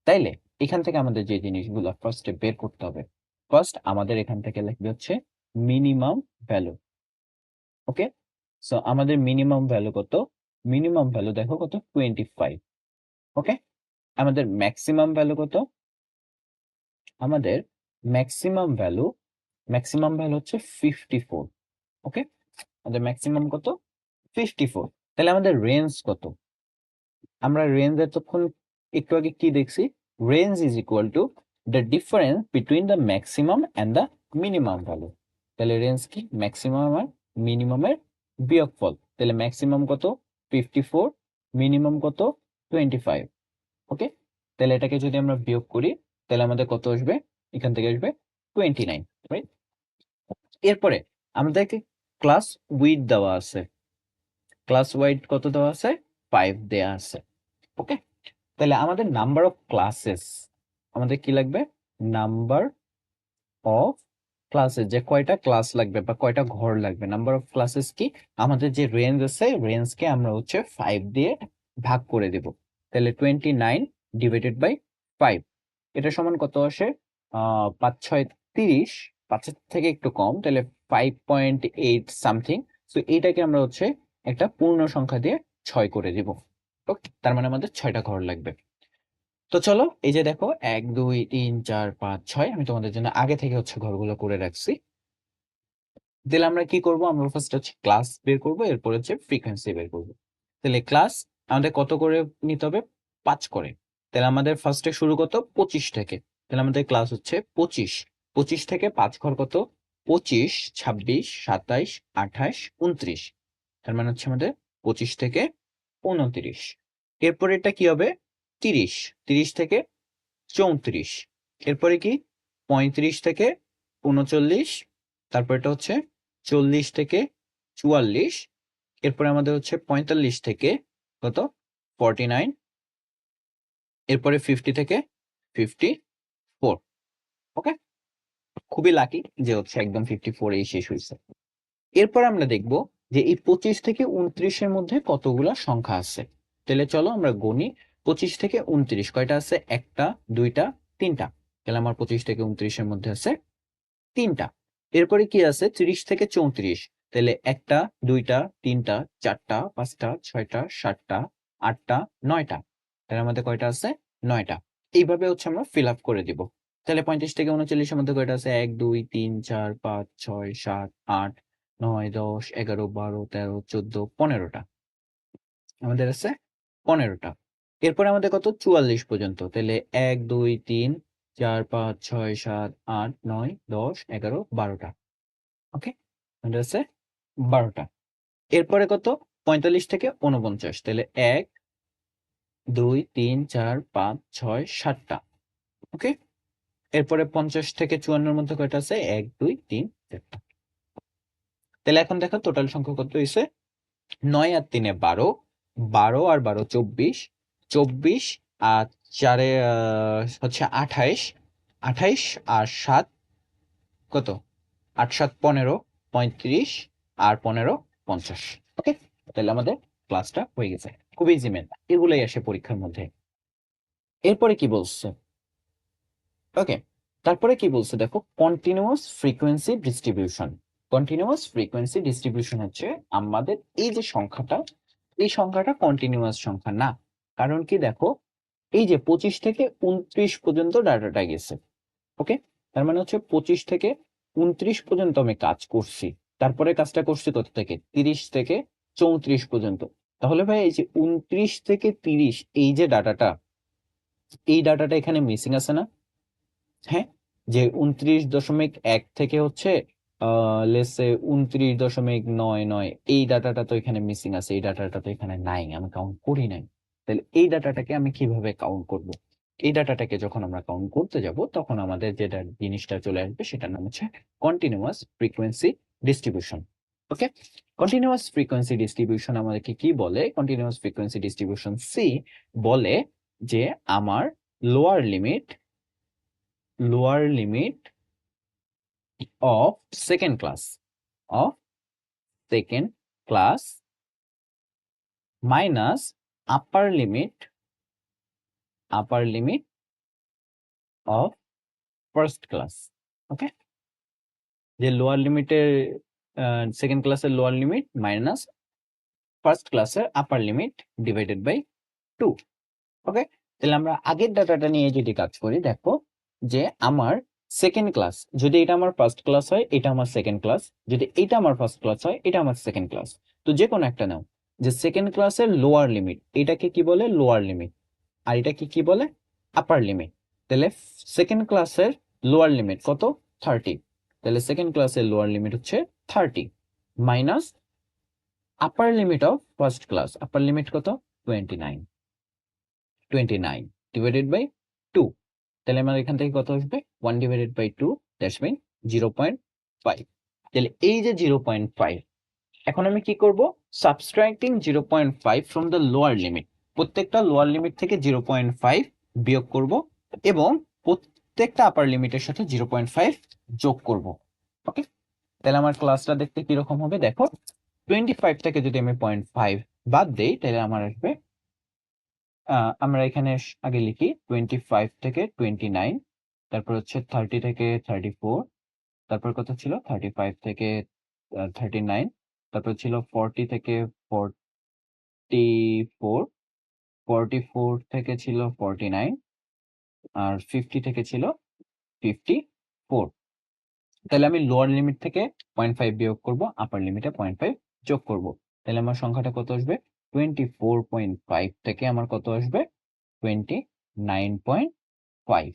তাইলে এখান থেকে আমাদের যে জিনিসগুলো ফার্স্টে বের করতে হবে, ফার্স্ট আমাদের এখান থেকে লিখবে হচ্ছে মিনিমাম ভ্যালু। ওকে, সো আমাদের মিনিমাম ভ্যালু কত? মিনিমাম ভ্যালু দেখো কত? 25। ওকে, আমাদের ম্যাক্সিমাম ভ্যালু কত? আমাদের ম্যাক্সিমাম ভ্যালু হচ্ছে 54। ওকে, আমাদের ম্যাক্সিমাম কত? 54। তাহলে আমাদের রেঞ্জ কত? আমরা রেঞ্জ এতক্ষণ একটু আগে কি দেখছি? Range is equal to the difference between the maximum and the minimum value. তাহলে রেঞ্জ কি? ম্যাক্সিমাম আর মিনিমামের বিয়োগফল। তাহলে ম্যাক্সিমাম কত? 54, মিনিমাম কত? 25। ওকে, তাহলে এটাকে যদি আমরা বিয়োগ করি তাহলে আমাদের কত আসবে? এখান থেকে আসবে 29, রাইট? এরপরে আমাদেরকে ক্লাস উইড দেওয়া আছে, ক্লাস ওয়াইড কত দেওয়া আছে? 5 দেওয়া আছে। ওকে, তাহলে আমাদের নাম্বার অফ ক্লাসেস, আমাদের কি লাগবে? নাম্বার অফ ক্লাসেস, যে কয়টা ক্লাস লাগবে বা কয়টা ঘর লাগবে। নাম্বার অফ ক্লাসেস কি? আমাদের যে রেঞ্জ আছে রেঞ্জকে আমরা হচ্ছে 5 দিয়ে ভাগ করে দেব। তাহলে 29 ডিভাইডেড বাই 5, এটা সমান কত আসে? ৫ ৬ ৩০, ৫ থেকে একটু কম, তাহলে 5.8 সামথিং। সো এইটাকে আমরা হচ্ছে একটা পূর্ণ সংখ্যা দিয়ে 6 করে দিব। ওকে, তার মানে আমাদের 6টা ঘর লাগবে। তো চলো, এই যে দেখো 1 2 3 4 5 6 আমি তোমাদের জন্য আগে থেকে হচ্ছে ঘরগুলো করে রাখছি। তাহলে আমরা কি করব? আমরা ফার্স্ট হচ্ছে ক্লাস বের করব, এরপর হচ্ছে ফ্রিকোয়েন্সি বের করব। তাহলে ক্লাস আমাদের কত করে নিতে হবে? 5 করে। তাহলে আমাদের ফার্স্টে শুরু কত? 25 থেকে। তাহলে আমাদের ক্লাস হচ্ছে 25। 25 থেকে 5 ঘর কত? 25 26 27 28 29। তার মানে হচ্ছে আমাদের 25 থেকে 29। এরপর এটা কি হবে? 30। 30 থেকে 34। এরপরে কি? 35 থেকে 39। তারপর এটা হচ্ছে 40 থেকে 44। এরপরে আমাদের হচ্ছে 45 থেকে কত? 49। এরপরে 50 থেকে 54। ওকে, খুবই লাকি যে হচ্ছে একদম 54 এই শেষ হয়েছে। এরপর আমরা দেখব যে এই 25 থেকে 29 এর মধ্যে কতগুলা সংখ্যা আছে। তাহলে চলো আমরা গণি। 25 থেকে 29 কয়টা আছে? একটা, দুইটা, তিনটা। তাহলে আমার 25 থেকে 29 এর মধ্যে আছে তিনটা। এরপরে কি আছে? 30 থেকে 34। তাহলে একটা, দুইটা, তিনটা, চারটা, পাঁচটা, ছয়টা, সাতটা, আটটা, নয়টা। তাহলে আমাদের কয়টা আছে? 9টা। এইভাবে হচ্ছে আমরা ফিল আপ করে দিব। তাহলে 35 থেকে 39 এর মধ্যে কয়টা আছে? 1 2 3 4 5 6 7 8 9 10 11 12 13 14 15টা। আমাদের আছে 15টা। এরপরে আমাদের কত? 44 পর্যন্ত। তাহলে 1 2 3 4 5 6 7 8 9 10 11 12টা। ওকে, আমাদের আছে 12টা। এরপরে কত? 45 থেকে 49। তাহলে 1 2 3 4 5 6 7টা। ওকে, এরপরে 50 থেকে 54 এর মধ্যে কয়টা আছে? 1 2 3 4টা। তাহলে এখন দেখো টোটাল সংখ্যা কত হয়েছে? 9 আর 3 12, 12 আর 12 24, 24 আর 4 হচ্ছে 28, 28 আর 7 কত? 8 7 15, 35 আর 15 50। ওকে, তাহলে আমাদের ক্লাসটা হয়ে গেছে। খুব ইজি ম্যাথ, এগুলোই আসে পরীক্ষার মধ্যে। এরপরে কি বলছে? ওকে, তারপরে কি বলছে দেখো, continuous frequency distribution. Continuous frequency distribution হচ্ছে আমাদের এই যে সংখ্যাটা, এই সংখ্যাটা কন্টিনিউয়াস সংখ্যা না। কারণ কি দেখো, এই যে 25 থেকে 29 পর্যন্ত ডাটাটা গেছে। ওকে, তার মানে হচ্ছে 25 থেকে 29 পর্যন্ত আমি কাজ করছি। তারপরে কাজটা করছি কত থেকে? 30 থেকে 34 পর্যন্ত। তাহলে ভাই এই যে 29 থেকে 30 এই যে ডাটাটা, এই ডাটাটা এখানে মিসিং আছে না? হ্যাঁ, যে 29.1 থেকে হচ্ছে লেটস সে 29.99, এই ডাটাটা তো এখানে মিসিং আছে, এই ডাটাটা তো এখানে নাই, আমি কাউন্ট করি নাই। তাহলে এই ডাটাটাকে আমি কিভাবে কাউন্ট করব? এই ডাটাটাকে যখন আমরা কাউন্ট করতে যাব তখন আমাদের যেটা জিনিসটা চলে আসবে সেটার নাম হচ্ছে কন্টিনিউয়াস ফ্রিকোয়েন্সি ডিস্ট্রিবিউশন। ওকে, কন্টিনিউয়াস ফ্রিকোয়েন্সি ডিস্ট্রিবিউশন আমাদেরকে কি বলে? কন্টিনিউয়াস ফ্রিকোয়েন্সি ডিস্ট্রিবিউশন সি বলে যে আমার lower limit of second class minus upper limit of first class. ওকে, যে লোয়ার লিমিটের সেকেন্ড ক্লাসের লোয়ার লিমিট মাইনাস ফার্স্ট ক্লাসের আপার লিমিট ডিভাইডেড বাই 2। ওকে, তাহলে আমরা আগের ডাটাটা নিয়ে যদি কাজ করি, দেখো যে আমার সেকেন্ড ক্লাস, যদি এটা আমার ফার্স্ট ক্লাস হয় এটা আমার সেকেন্ড ক্লাস, যদি এটা আমার ফার্স্ট ক্লাস হয় এটা আমার সেকেন্ড ক্লাস। তো যে কোনো একটা নাও, যে সেকেন্ড ক্লাসের লোয়ার লিমিট এটাকে কি বলে? Lower limit. আর এটাকে কি বলে? আপার লিমিট। তাহলে সেকেন্ড ক্লাসের লোয়ার লিমিট কত? 30। তাহলে সেকেন্ড ক্লাসের লোয়ার লিমিট হচ্ছে 30 minus upper limit of first class, upper limit কত? 29 ডিভাইডেড বাই 2। তাহলে আমার এখান থেকে কত আসবে? 1 ডিভাইডেড বাই 2, দ্যাটস মিন 0.5। তাহলে এই যে 0.5, এখন আমি কি করব? সাবট্রাক্টিং 0.5 ফ্রম দ্য লোয়ার লিমিট। প্রত্যেকটা লোয়ার লিমিট থেকে 0.5 বিয়োগ করব এবং প্রত্যেকটা আপার লিমিটের সাথে 0.5 যোগ করব। ওকে, তাহলে আমার ক্লাসটা দেখতে কিরকম হবে দেখো, 25 থেকে যদি আমি 0.5 বাদ দেই তাহলে আমার আসবে আমরা এখানে আগে লিখি 25 থেকে 29, তারপর হচ্ছে 30 থেকে 34, তারপর কত ছিল 35 থেকে 39, তারপর ছিল 40 থেকে 44, 44 থেকে ছিল 49, আর 50 থেকে ছিল 54। তাহলে আমি লোয়ার লিমিট থেকে 0.5 বিয়োগ করব, আপার লিমিটে 0.5 যোগ করব। তাহলে আমার সংখ্যাটা কত আসবে? 24.5 থেকে আমার কত আসবে? 29.5।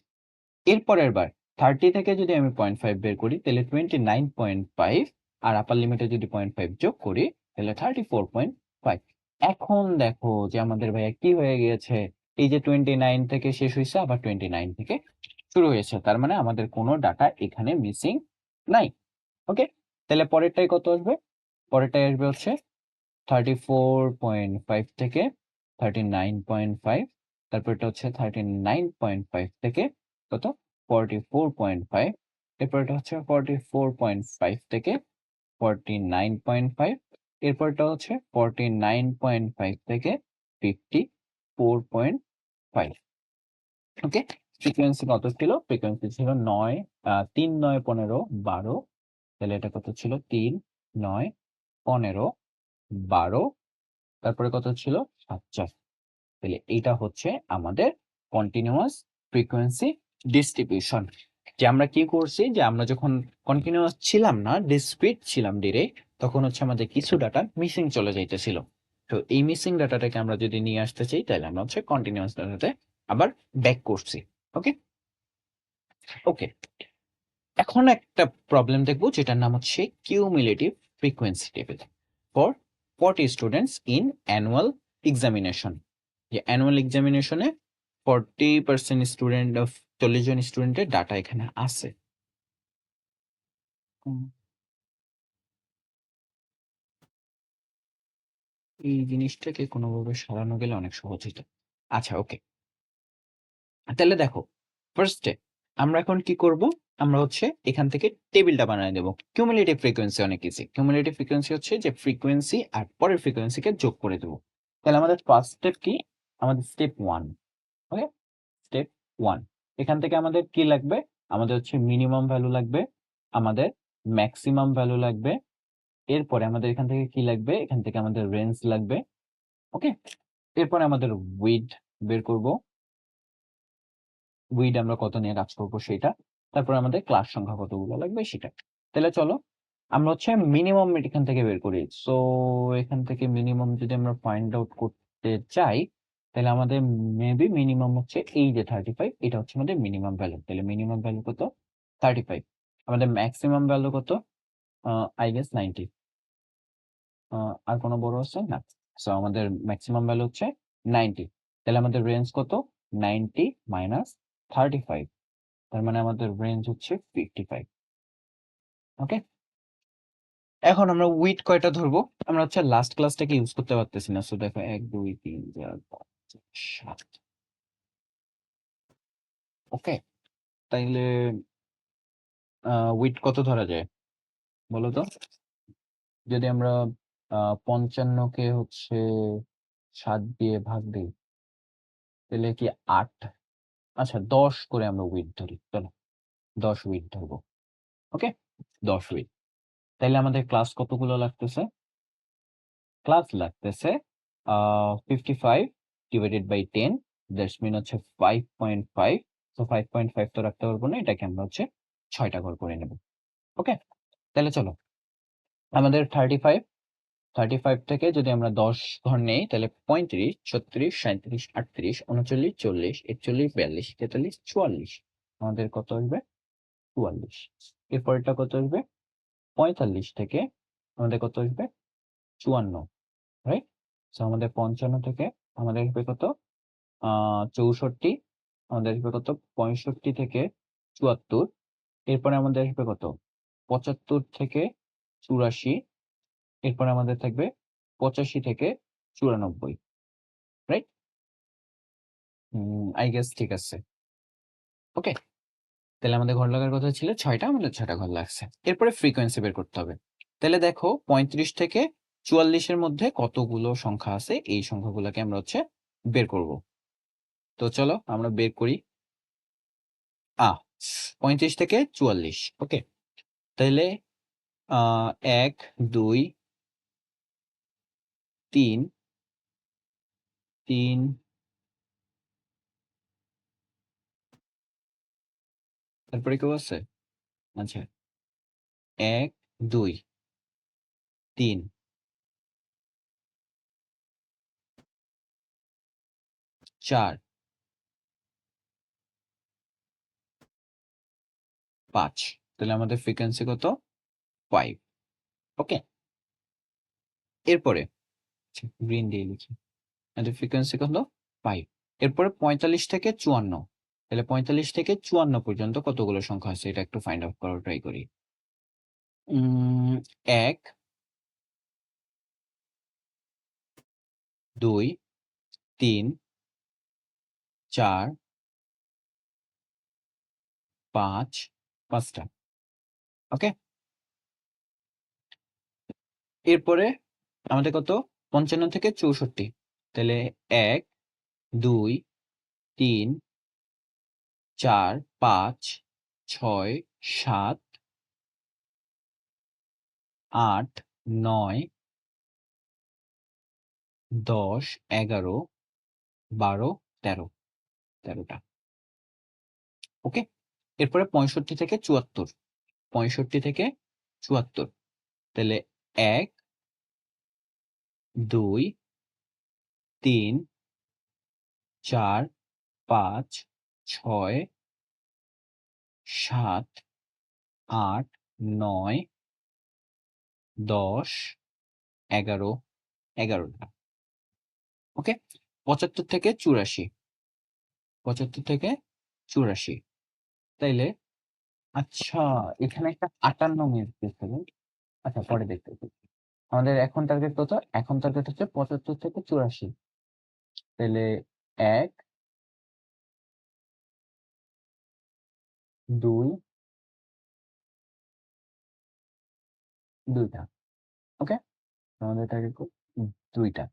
এরপরের বার 30 থেকে যদি আমি 0.5 বের করি তাহলে 29.5, আর আপার লিমিটে যদি 0.5 যোগ করি তাহলে 34.5। এখন দেখো যে আমাদের ভাইয়া কি হয়ে গিয়েছে, এই যে 29 থেকে শেষ হয়েছে, আবার 29 থেকে শুরু হয়েছে, তার মানে আমাদের কোনো ডাটা এখানে মিসিং নাই। ওকে, তাহলে পরেরটাই কত আসবে? পরেরটাই আসবে হচ্ছে 34.5 থেকে 39.5, তারপর এটা হচ্ছে 39.5 থেকে কত 44.5, এরপর এটা হচ্ছে 44.5 থেকে 49.5, এরপরটা হচ্ছে 49.5 থেকে 54.5। ওকে, ফ্রিকোয়েন্সি কত ছিল? ফ্রিকোয়েন্সি ছিল 9, 3, 9, 15, 12। তাহলে এটা কত ছিল? 3, 9, 15, 12, তারপরে কত ছিল? 7, 4। তাহলে এইটা হচ্ছে আমাদের কন্টিনিউয়াস ফ্রিকোয়েন্সি ডিস্ট্রিবিউশন। যে আমরা কি করছি, যে আমরা যখন কন্টিনিউয়াস ছিলাম না, ডিসক্রিট ছিলাম ডিরেক্ট, তখন হচ্ছে আমাদের কিছু ডাটা মিসিং চলে যাইতেছিল। তো এই মিসিং ডাটাটাকে আমরা যদি নিয়ে আসতে চাই তাহলে আমরা হচ্ছে কন্টিনিউয়াস ডাটাতে আবার ব্যাক করছি। ওকে ওকে, এখন একটা প্রবলেম দেখবো যেটার নাম হচ্ছে cumulative frequency table for 40 students in annual examination. যে অ্যানুয়াল এক্সামিনেশনে 40% স্টুডেন্ট অফ 40 জন স্টুডেন্টের ডাটা এখানে আছে। এই জিনিসটাকে কোনোভাবে সারানো গেলে অনেক সহজ হতো। আচ্ছা ওকে, তাহলে দেখো ফার্স্টে আমরা এখন কি করব, আমরা হচ্ছে এখান থেকে টেবিলটা বানিয়ে দেব। কিউমুলেটিভ ফ্রিকোয়েন্সি অনেক ইজি। কিউমুলেটিভ ফ্রিকোয়েন্সি হচ্ছে যে ফ্রিকোয়েন্সি আর পরের ফ্রিকোয়েন্সিকে যোগ করে দেব। তাহলে আমাদের ফার্স্ট স্টেপ কি? আমাদের স্টেপ 1। ওকে, স্টেপ 1, এখান থেকে আমাদের কি লাগবে? আমাদের হচ্ছে মিনিমাম ভ্যালু লাগবে, আমাদের ম্যাক্সিমাম ভ্যালু লাগবে, এরপরে আমাদের এখান থেকে কি লাগবে? এখান থেকে আমাদের রেঞ্জ লাগবে। ওকে, এরপরে আমাদের উইডথ বের করব, উইড আমরা কত নিয়ে কাজ করবো সেটা, তারপর আমাদের ক্লাস সংখ্যা কতগুলো লাগবে সেটা। তাহলে চলো আমরা হচ্ছে মিনিমাম এখান থেকে বের করি। সো এখান থেকে মিনিমাম যদি আমরা ফাইন্ড আউট করতে চাই তাহলে আমাদের মেবি মিনিমাম হচ্ছে এই যে 35, এটা হচ্ছে আমাদের মিনিমাম ভ্যালু। তাহলে মিনিমাম ভ্যালু কত? 35। আমাদের ম্যাক্সিমাম ভ্যালু কত? I guess 90। আর কোনো বড় আছে না? সো আমাদের ম্যাক্সিমাম ভ্যালু হচ্ছে 90। তাহলে আমাদের রেঞ্জ কত? 90 মাইনাস 35, তার মানে আমাদের রেঞ্জ হচ্ছে 55। ওকে, এখন আমরা উইথ কয়টা ধরবো? আমরা হচ্ছে লাস্ট ক্লাসটাকে ইউজ করতে পারতেছি না। সো দেখো 1, 2, 3, 4, 5, 6, 7। ওকে, তাইলে উইথ কত ধরা যায় বলো তো? যদি আমরা 55কে হচ্ছে 7 দিয়ে ভাগ দিই তাহলে কি 8? আচ্ছা 10 করে আমরা উইথ ধরি, চলো 10 উইথ ধরবো। ওকে, 10 উইথ। তাইলে আমাদের ক্লাস কতগুলো লাগতেছে? ক্লাস লাগতেছে 55 ডিভাইডেড বাই 10, দ্যাটস মিন হচ্ছে 5.5। তো 5.5 তো রাখতে পারবো না, এটাকে আমরা হচ্ছে 6টা ঘর করে নেব। ওকে, তাহলে চলো আমাদের 35 থেকে যদি আমরা 10 ঘর নেই তাহলে 35, 36, 37, 38, 39, 40, 41, 42, 43, 44, আমাদের কত আসবে? 44। এরপরটা কত আসবে? 45 থেকে আমাদের কত আসবে? 54, রাইট? সো আমাদের 55 থেকে আমাদের আসবে কত? 64, আমাদের আসবে কত? 65 থেকে 74, এরপরে আমাদের আসবে কত? 75 থেকে 84, এরপরে আমাদের থাকবে 85 থেকে 94, রাইট? আই গেস ঠিক আছে। ওকে, তাহলে আমাদের ঘর লাগার কথা ছিল 6টা, আমাদের 6টা ঘর লাগছে। এরপরে ফ্রিকোয়েন্সি বের করতে হবে। তাহলে দেখো 35 থেকে 44 এর মধ্যে কতগুলো সংখ্যা আছে, এই সংখ্যাগুলোকে আমরা হচ্ছে বের করব। তো চলো আমরা বের করি। 35 থেকে 44। ওকে, তাহলে 1 2 3 3 তারপরে কেউ আছে? আচ্ছা, 1 2 3 4 5। তাহলে আমাদের ফ্রিকোয়েন্সি কত? 5। ওকে, এরপরে গ্রিন দিয়ে লিখি, আমাদের ফ্রিকোয়েন্সি কত? 5। এরপরে 45 থেকে 54। তাহলে 45 থেকে 54 পর্যন্ত কতগুলো সংখ্যা আছে এটা একটু ফাইন্ড আউট করার ট্রাই করি। 1 2 3 4 5, 5টা। ওকে, এরপরে আমাদের কত? 55 থেকে 64। তাহলে 1 2 3 4 5 6 7 8 9 10 11 12 13, 13টা। ওকে, এরপরে 65 থেকে 74। 65 থেকে 74। তাহলে 1 2 3 4 5 6 7 8 9 10 11, 11টা। ওকে, 75 থেকে 84। 75 থেকে 84। তাইলে আচ্ছা, এখানে একটা 58 মিস দিয়েছে। আচ্ছা, পরে দেখতেছি। আমাদের এখন টার্গেট কত? এখন টার্গেট হচ্ছে 75 থেকে 84। তাহলে 1 2 2টা। ওকে, আমাদের টার্গেট কত? 2টা।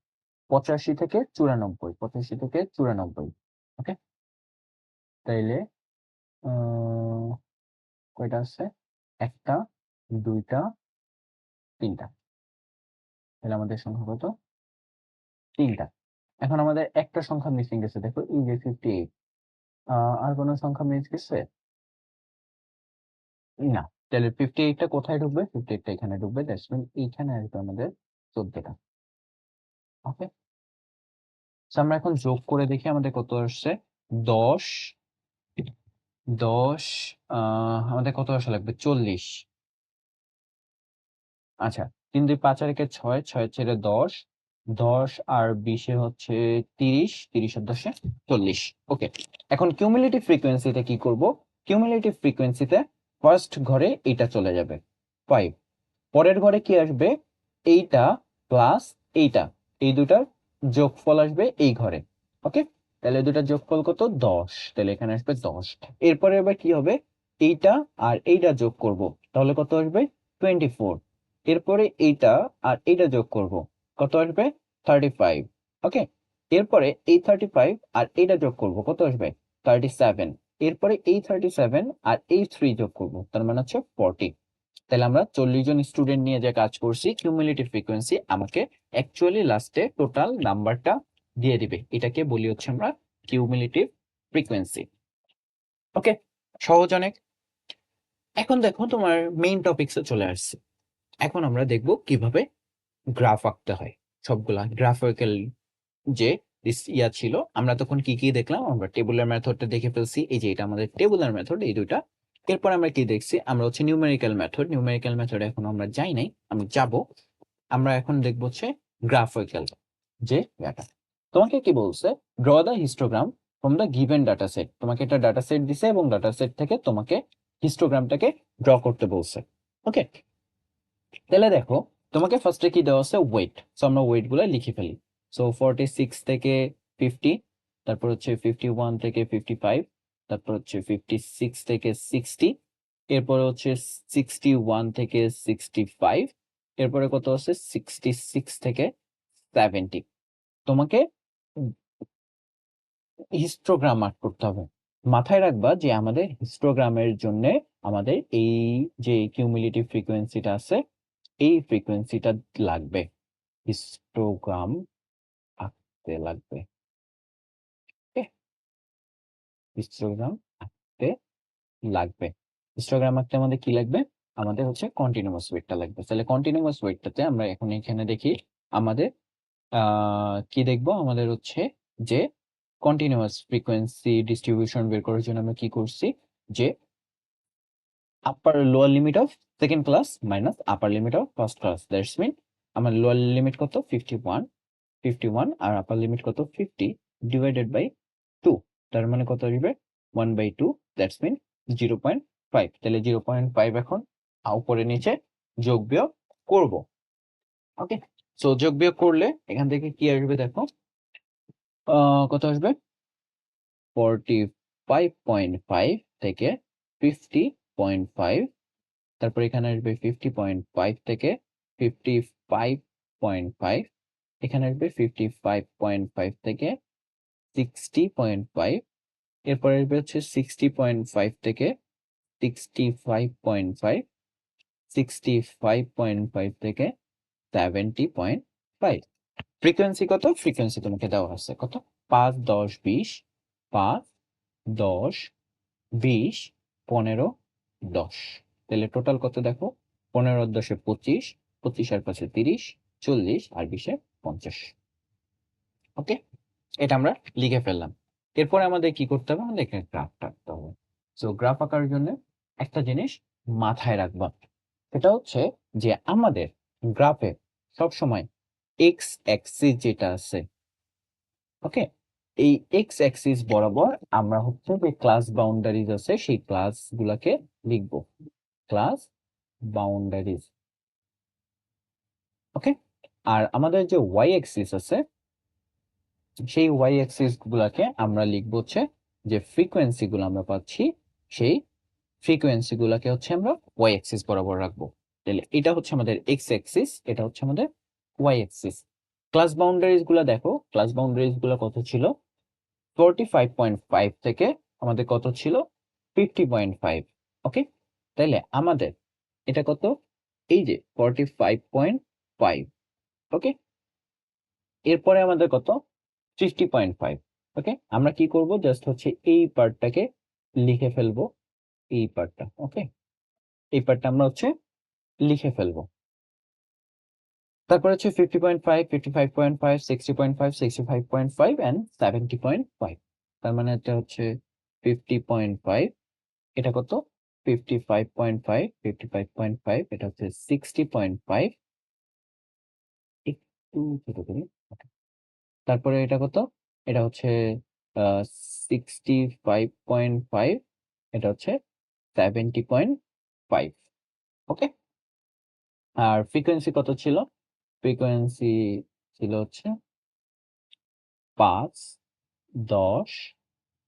85 থেকে 94। 85 থেকে 94। ওকে, তাইলে কয়টা আছে? 1টা 2টা 3টা। তাহলে আমাদের সংখ্যা কত? 3টা। এখন আমাদের একটা সংখ্যা মিসিং গেছে, দেখো এই যে 58। আর কোনো সংখ্যা মিস গেছে? না। তাহলে 58টা কোথায় ঢুকবে? 58টা এখানে ঢুকবে। দ্যাটস মিন এইখানে আসবে আমাদের 14টা। ওকে, আমরা এখন যোগ করে দেখি আমাদের কত আসছে। 10 10 আমাদের কত আসা লাগবে? 40। আচ্ছা, 3 2 5 আর 1 6, 6 ছেড়ে 10, 10 আর 20 হচ্ছে 30, 30 আর 10 40। ওকে, এখন কিউমুলেটিভ ফ্রিকোয়েন্সিতে কি করব? কিউমুলেটিভ ফ্রিকোয়েন্সিতে ফার্স্ট ঘরে এটা চলে যাবে 5। পরের ঘরে কি আসবে? এইটা প্লাস এইটা, এই দুটার যোগফল আসবে এই ঘরে। ওকে, তাহলে দুটার যোগফল কত? 10। তাহলে এখানে আসবে 10। এরপরে এবার কি হবে? এইটা আর এইটা যোগ করব, তাহলে কত আসবে? 24। এরপরে এইটা আর এইটা যোগ করব, কত আসবে? 35। ওকে, এরপরে এই 35 আর এইটা যোগ করব, কত আসবে? 37। এরপরে এই 37 আর এই 3 যোগ করব, তার মানে হচ্ছে 40। তাহলে আমরা 40 জন স্টুডেন্ট নিয়ে যে কাজ করছি, কিউমুলেটিভ ফ্রিকোয়েন্সি আমাকে অ্যাকচুয়ালি লাস্টে টোটাল নাম্বারটা দিয়ে দিবে। এটাকে বলি হচ্ছে আমরা কিউমুলেটিভ ফ্রিকোয়েন্সি। ওকে, সহজ অনেক। এখন দেখো তোমার মেইন টপিকসে চলে আসছে। এখন আমরা দেখব কিভাবে গ্রাফ আঁকতে হয়। সবগুলা গ্রাফিক্যাল যে ইয়া ছিল, আমরা তখন কি কি দেখলাম? আমরা টেবুলার মেথডটা দেখে ফেলছি, এই যে এটা আমাদের টেবুলার মেথড, এই দুইটা। এরপর আমরা কি দেখছি? আমরা হচ্ছে নিউমেরিক্যাল মেথড। নিউমেরিক্যাল মেথড এখন আমরা যাই নাই, আমি যাব। আমরা এখন দেখবো হচ্ছে গ্রাফিক্যাল যে ডাটা। তোমাকে কি বলছে? Draw the histogram from the given data set. তোমাকে একটা ডাটা সেট দিছে এবং ডাটা সেট থেকে তোমাকে হিস্টোগ্রামটাকে ড্র করতে বলছে। ওকে, তাহলে দেখো তোমাকে ফার্স্টে কি দেওয়া আছে? ওয়েট। সো আমরা ওয়েট গুলো লিখে ফেলি। সো 46 থেকে 50, তারপর হচ্ছে 51 থেকে 55, তারপর হচ্ছে 56 থেকে 60, এরপরে হচ্ছে 61 থেকে 65, এরপরে কত আছে? 66 থেকে 70। তোমাকে হিস্টোগ্রাম আর্ট করতে হবে। মাথায় রাখবা যে আমাদের হিস্টোগ্রামের জন্য আমাদের এই যে কিউমুলেটিভ ফ্রিকোয়েন্সিটা আছে এই ফ্রিকোয়েন্সিটা লাগবে, হিস্টোগ্রাম আঁকতে লাগবে। ওকে, হিস্টোগ্রাম আঁকতে লাগবে। হিস্টোগ্রাম আঁকতে আমাদের কি লাগবে? আমাদের হচ্ছে কন্টিনিউয়াস ওয়েটটা লাগবে। তাহলে কন্টিনিউয়াস ওয়েটটাতে আমরা এখন এখানে দেখি আমাদের কি দেখবো? আমাদের হচ্ছে যে কন্টিনিউয়াস ফ্রিকোয়েন্সি ডিস্ট্রিবিউশন বের করার জন্য আমরা কি করছি? যে upper lower limit of second class minus upper limit of first class, that's mean আমার লোয়ার লিমিট কত 51 আর আপার লিমিট কত 50 ডিভাইডেড বাই 2, তার মানে কত আসবে 1/2, দ্যাটস মিন 0.5। তাহলে 0.5 এখন উপরে নিচে যোগ বিয়োগ করব। ওকে, সো যোগ বিয়োগ করলে এখান থেকে কি আসবে দেখো, কত আসবে 45.5 থেকে 50.5, তারপর এখানে আসবে 50.5 থেকে 55.5, এখানে আসবে 55.5 থেকে 60.5, এরপর আসবে হচ্ছে 60.5 থেকে 65.5, 65.5 থেকে 70.5। ফ্রিকোয়েন্সি কত? ফ্রিকোয়েন্সি তোমাকে দেওয়া আছে কত, 5 10 20, 5 10 20 15 10। তাহলে টোটাল কত দেখো, 15 আর 10 25, 25 আর 5 30, 40 আর 20 50। ওকে, এটা আমরা লিখে ফেললাম। এরপরে আমাদের কি করতে হবে? আমাদের এখানে গ্রাফ আঁকতে হবে। সো গ্রাফ আঁকার জন্য একটা জিনিস মাথায় রাখবা, সেটা হচ্ছে যে আমাদের গ্রাফে সবসময় এক্স অ্যাক্সিস যেটা আছে, ওকে, এই এক্স অ্যাক্সিস বরাবর আমরা হচ্ছে যে ক্লাস বাউন্ডারিজ আছে সেই ক্লাস গুলাকে লিখব, ক্লাস বাউন্ডারিজ। ওকে, আর আমাদের যে ওয়াই অ্যাক্সিস আছে সেই ওয়াই অ্যাক্সিস গুলাকে আমরা লিখবো হচ্ছে যে ফ্রিকোয়েন্সি গুলো আমরা পাচ্ছি সেই ফ্রিকোয়েন্সি গুলাকে হচ্ছে আমরা ওয়াই অ্যাক্সিস বরাবর রাখবো। তাহলে এটা হচ্ছে আমাদের এক্স অ্যাক্সিস, এটা হচ্ছে আমাদের ওয়াই অ্যাক্সিস। ক্লাস বাউন্ডারিজ গুলা দেখো, ক্লাস বাউন্ডারিজ গুলা কত ছিল, 45.5 থেকে আমাদের কত ছিল 50.5। ওকে, তাইলে আমাদের এটা কত, এই যে 45.5। ওকে, এরপরে আমাদের কত 50.5। ওকে, আমরা কি করব, জাস্ট হচ্ছে এই পার্টটাকে লিখে ফেলবো, এই পার্টটা। ওকে, এই পার্টটা আমরা হচ্ছে লিখে ফেলবো। তারপর হচ্ছে 50.5, 55.5, 60.5, 65.5 এন্ড 70.5। তার মানে এটা হচ্ছে 50.5, এটা কত 55.5, 55.5, এটা হচ্ছে 60.5, একটু ছোট করি। Okay, তারপরে এটা কত, এটা হচ্ছে 65.5, এটা হচ্ছে 70.5। ওকে, আর ফ্রিকোয়েন্সি কত ছিল, ফ্রিকোয়েন্সি ছিল হচ্ছে 5 10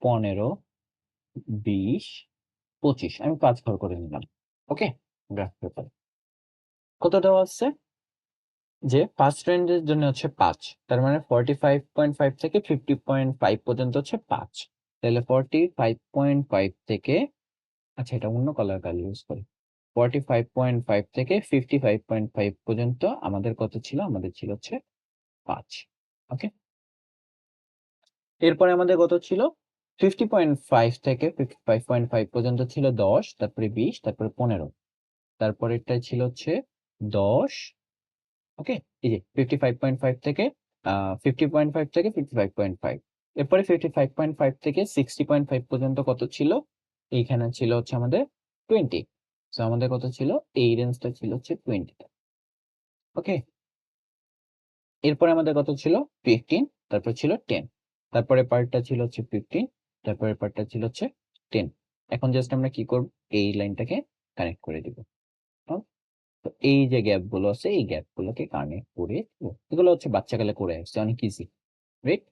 15 20 25। আমি 5 ঘর করে নিলাম। ওকে, গ্রাফ পেপার কত দেওয়া আছে, যে ফার্স্ট রেঞ্জের জন্য হচ্ছে 5, তার মানে 45.5 থেকে 50.5 পর্যন্ত হচ্ছে 5। তাহলে 45.5 থেকে, আচ্ছা এটা অন্য কালার ইউজ করি, 45.5 থেকে 55.5 পর্যন্ত আমাদের কত ছিল, আমাদের ছিল হচ্ছে 5। ওকে, এরপরে আমাদের কত ছিল, 50.5 থেকে 55.5 পর্যন্ত ছিল 10, তারপরে 20, তারপরে 15, তারপরেরটা ছিল হচ্ছে 10। ওকে, এই যে 55.5 থেকে 50.5 থেকে 55.5, এরপরে 55.5 থেকে 60.5 পর্যন্ত কত ছিল, এইখানে ছিল হচ্ছে আমাদের 20। সো আমাদের কত ছিল, এই রেঞ্জটা ছিল হচ্ছে 20। ওকে, এরপরে আমাদের কত ছিল 15, তারপর ছিল 10, তারপরে পার্টটা ছিল হচ্ছে 15, তারপরে পার্টটা ছিল হচ্ছে 10। এখন জাস্ট আমরা কি করব, এই লাইনটাকে কানেক্ট করে দিব। তো এই যে গ্যাপ গুলো আছে এই গ্যাপ গুলোকে কানেক্ট করে দিব। এগুলো হচ্ছে বাচ্চাকালে করে আসছে, অনেক ইজি, রাইট।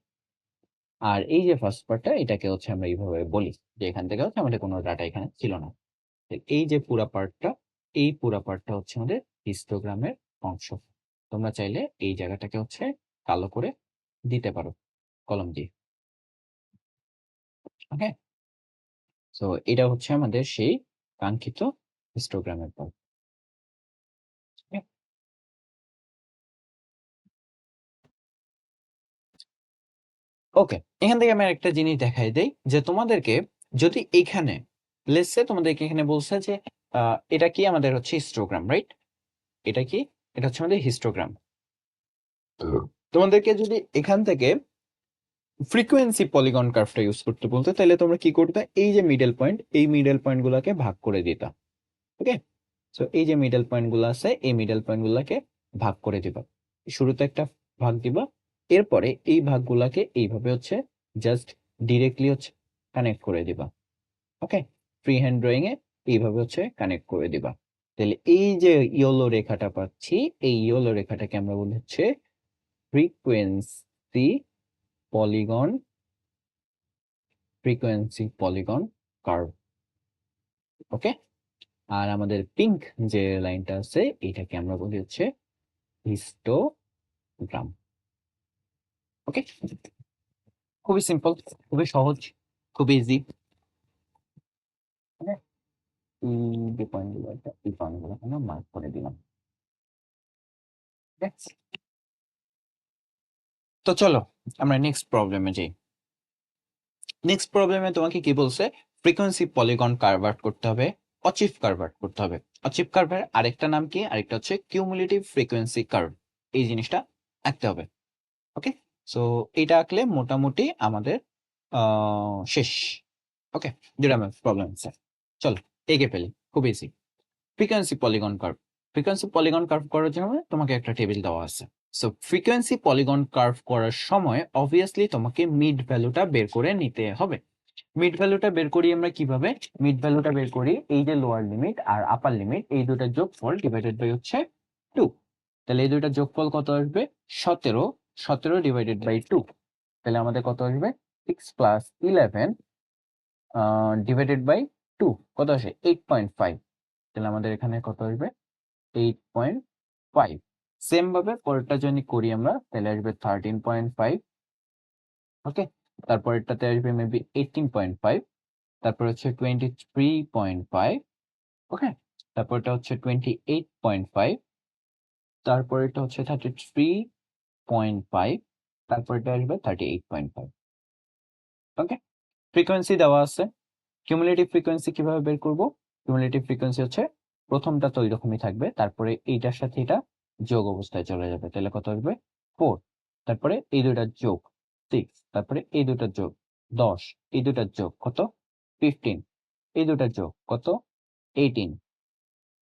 আর এই যে ফার্স্ট পার্টটা এটাকে হচ্ছে আমরা এইভাবে বলি যে এখান থেকে হচ্ছে আমাদের কোনো ডাটা এখানে ছিল না। এই যে পুরা পার্টটা, এই পুরা পার্টটা হচ্ছে আমাদের হিস্টোগ্রামের অংশ। তোমরা চাইলে এই জায়গাটাকে হচ্ছে কালো করে দিতে পারো কলম দিয়ে। ওকে? সো এটা হচ্ছে আমাদের সেই কাঙ্ক্ষিত হিস্টোগ্রামের পর। ওকে? ওকে। এখান থেকে আমি আরেকটা জিনিস দেখাই দেই যে তোমাদেরকে যদি এখানে লেটস সে তোমাদেরকে এখানে বলছে যে এটা কি আমাদের হচ্ছে হিস্টোগ্রাম, রাইট? এটা কি? এটা হচ্ছে আমাদের হিস্টোগ্রাম। তোমাদেরকে যদি এখান থেকে ফ্রিকোয়েন্সি পলিগন কার্ভটা ইউজ করতে বলতে তাহলে তোমরা কি করতে? এই যে মিডল পয়েন্ট, এই মিডল পয়েন্ট গুলাকে ভাগ করে দিতা। ওকে? সো এই যে মিডল পয়েন্ট গুলো আছে এই মিডল পয়েন্ট গুলাকে ভাগ করে দিবা। শুরুতে একটা ভাগ দিবা, এরপরে এই ভাগগুলাকে এইভাবে হচ্ছে জাস্ট ডিরেক্টলি হচ্ছে কানেক্ট করে দিবা। ওকে? ফ্রি হ্যান্ড ড্রয়িং এ এইভাবে হচ্ছে কানেক্ট করে দিবা। তাহলে এই যে ইয়েলো রেখাটা পাচ্ছি, এই ইয়েলো রেখাটাকে আমরা বলি হচ্ছে ফ্রিকোয়েন্সি পলিগন কার্ভ। ওকে? আর আমাদের পিঙ্ক যে লাইনটা আছে এটাকে আমরা বলি হচ্ছে হিস্টোগ্রাম। ওকে? খুবই সিম্পল, খুবই সহজ, খুবই ইজি। ওকে? যে পয়েন্টগুলো আছে এই পয়েন্টগুলো আমরা মার্ক করে দিলাম। তো চলো আমরা নেক্সট প্রবলেমে যাই। নেক্সট প্রবলেমে তোমাকে কি বলছে? ফ্রিকোয়েন্সি পলিগন কার্ভ করতে হবে, অচিভ কার্ভ করতে হবে। অচিভ কার্ভের আরেকটা নাম কি? আরেকটা হচ্ছে কিউমুলেটিভ ফ্রিকোয়েন্সি কার্ভ। এই জিনিসটা আঁকতে হবে। ওকে? সো এটা আঁকলে মোটামুটি আমাদের শেষ। ওকে? যেটা আমার প্রবলেম আছে। চলো এঁকে ফেলি, খুব easy. Frequency polygon curve. Frequency polygon curve করার জন্য তোমাকে একটা টেবিল দেওয়া আছে। সো ফ্রিকোয়েন্সি পলিগন কার্ভ করার সময় অবভিয়াসলি তোমাকে মিড ভ্যালুটা বের করে নিতে হবে। মিড ভ্যালুটা বের করি আমরা কিভাবে? মিড ভ্যালুটা বের করি এই যে লোয়ার লিমিট আর আপার লিমিট এই দুটো যোগফল ডিভাইডেড বাই হচ্ছে 2। তাহলে এই দুইটা যোগফল কত আসবে? 17। 17 ডিভাইডেড বাই 2, তাহলে আমাদের কত আসবে? 6 প্লাস 11 ডিভাইডেড বাই 2 কত আসে? 8.5। তাহলে আমাদের এখানে কত আসবে? 8.5। সেম ভাবে পরেরটা যদি করি আমরা তাহলে আসবে 13.5। ওকে? তারপরেরটাতে আসবে মেবি 18.5। তারপর হচ্ছে 23.5। ওকে? তারপরটা হচ্ছে 28.5। তারপরেরটা হচ্ছে 33.5। তারপরটা আসবে 38.5। ওকে? ফ্রিকোয়েন্সি দেওয়া আছে। কিউমুলেটিভ ফ্রিকোয়েন্সি কিভাবে বের করব? কিউমুলেটিভ ফ্রিকোয়েন্সি হচ্ছে প্রথমটা তো ওইরকমই থাকবে, তারপরে এইটার সাথে এটা যোগ অবস্থায় চলে যাবে। তাহলে কত আসবে? 4। তারপরে এই দুইটার যোগ 6। তারপরে এই দুইটার যোগ 10। এই দুইটার যোগ কত? 15। এই দুইটার যোগ কত? 18।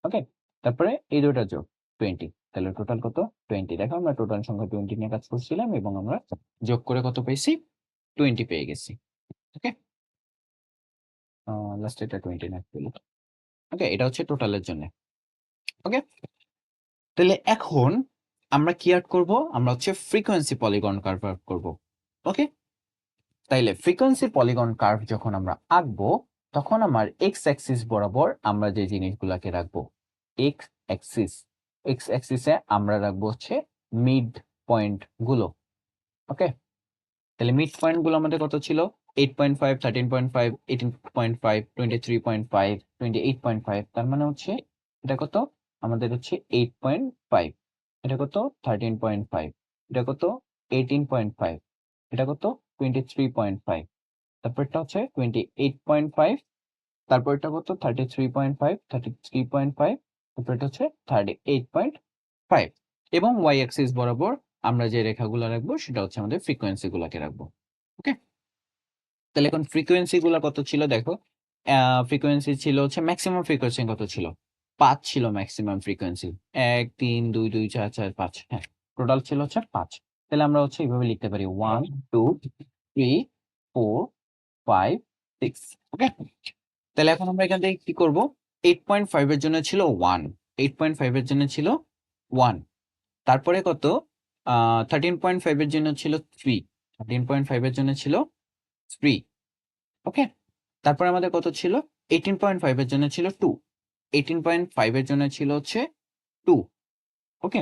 ওকে? তারপরে এই দুইটার যোগ 20। তাহলে টোটাল কত? 20। দেখো আমরা টোটাল সংখ্যা 20 নিয়ে কাজ করছিলাম এবং আমরা যোগ করে কত পেয়েছি? 20 পেয়ে গেছি। ওকে? লাস্ট এটা 20 না পেলো। ওকে? এটা হচ্ছে টোটালের জন্য। ওকে? তাহলে এখন আমরা কি আর্ট করব? আমরা হচ্ছে ফ্রিকোয়েন্সি পলিগন কার্ভ আর্ট করব। ওকে? তাইলে ফ্রিকোয়েন্সি পলিগন কার্ভ যখন আমরা আঁকবো তখন আমার এক্স অ্যাক্সিস বরাবর আমরা যে জিনিসগুলোকে রাখবো, এক্স অ্যাক্সিস, এক্স অ্যাক্সিসে আমরা রাখবো হচ্ছে মিড পয়েন্ট গুলো। ওকে? তাহলে মিড পয়েন্ট গুলো আমাদের কত ছিল? 8.5, 13.5, 18.5, 23.5, 28.5। তার মানে হচ্ছে এটা কত? আমাদের হচ্ছে 8.5। এটা কত? 13.5। এটা কত? 18.5। এটা কত? 23.5। তারপরটা হচ্ছে 28.5। তারপরটা কত? 33.5, 33.5। তারপরটা হচ্ছে 38.5। এবং ওয়াই অ্যাক্সিস বরাবর আমরা যে রেখাগুলো রাখবো সেটা হচ্ছে আমাদের ফ্রিকোয়েন্সি গুলাকে রাখবো। ওকে? তাহলে এখন ফ্রিকোয়েন্সি গুলা কত ছিল দেখো? ফ্রিকোয়েন্সি ছিল হচ্ছে ম্যাক্সিমাম ফ্রিকোয়েন্সি কত ছিল? 5 ছিল ম্যাক্সিমাম ফ্রিকোয়েন্সি। 1, 3, 2, 2, 4, 4, 5। হ্যাঁ, টোটাল ছিল হচ্ছে 5। তাহলে আমরা হচ্ছে এইভাবে লিখতে পারি 1, 2, 3, 4, 5, 6। ওকে? তাহলে এখন আমরা এখান থেকে কি করব? 8.5 এর জন্য ছিল 1। 8.5 এর জন্য ছিল 1। তারপরে কত? 13.5 এর জন্য ছিল 3। 13.5 এর জন্য ছিল 3। ওকে? তারপরে আমাদের কত ছিল? 18.5 এর জন্য ছিল 2। 18.5 এর জন্য ছিল হচ্ছে 2। ওকে?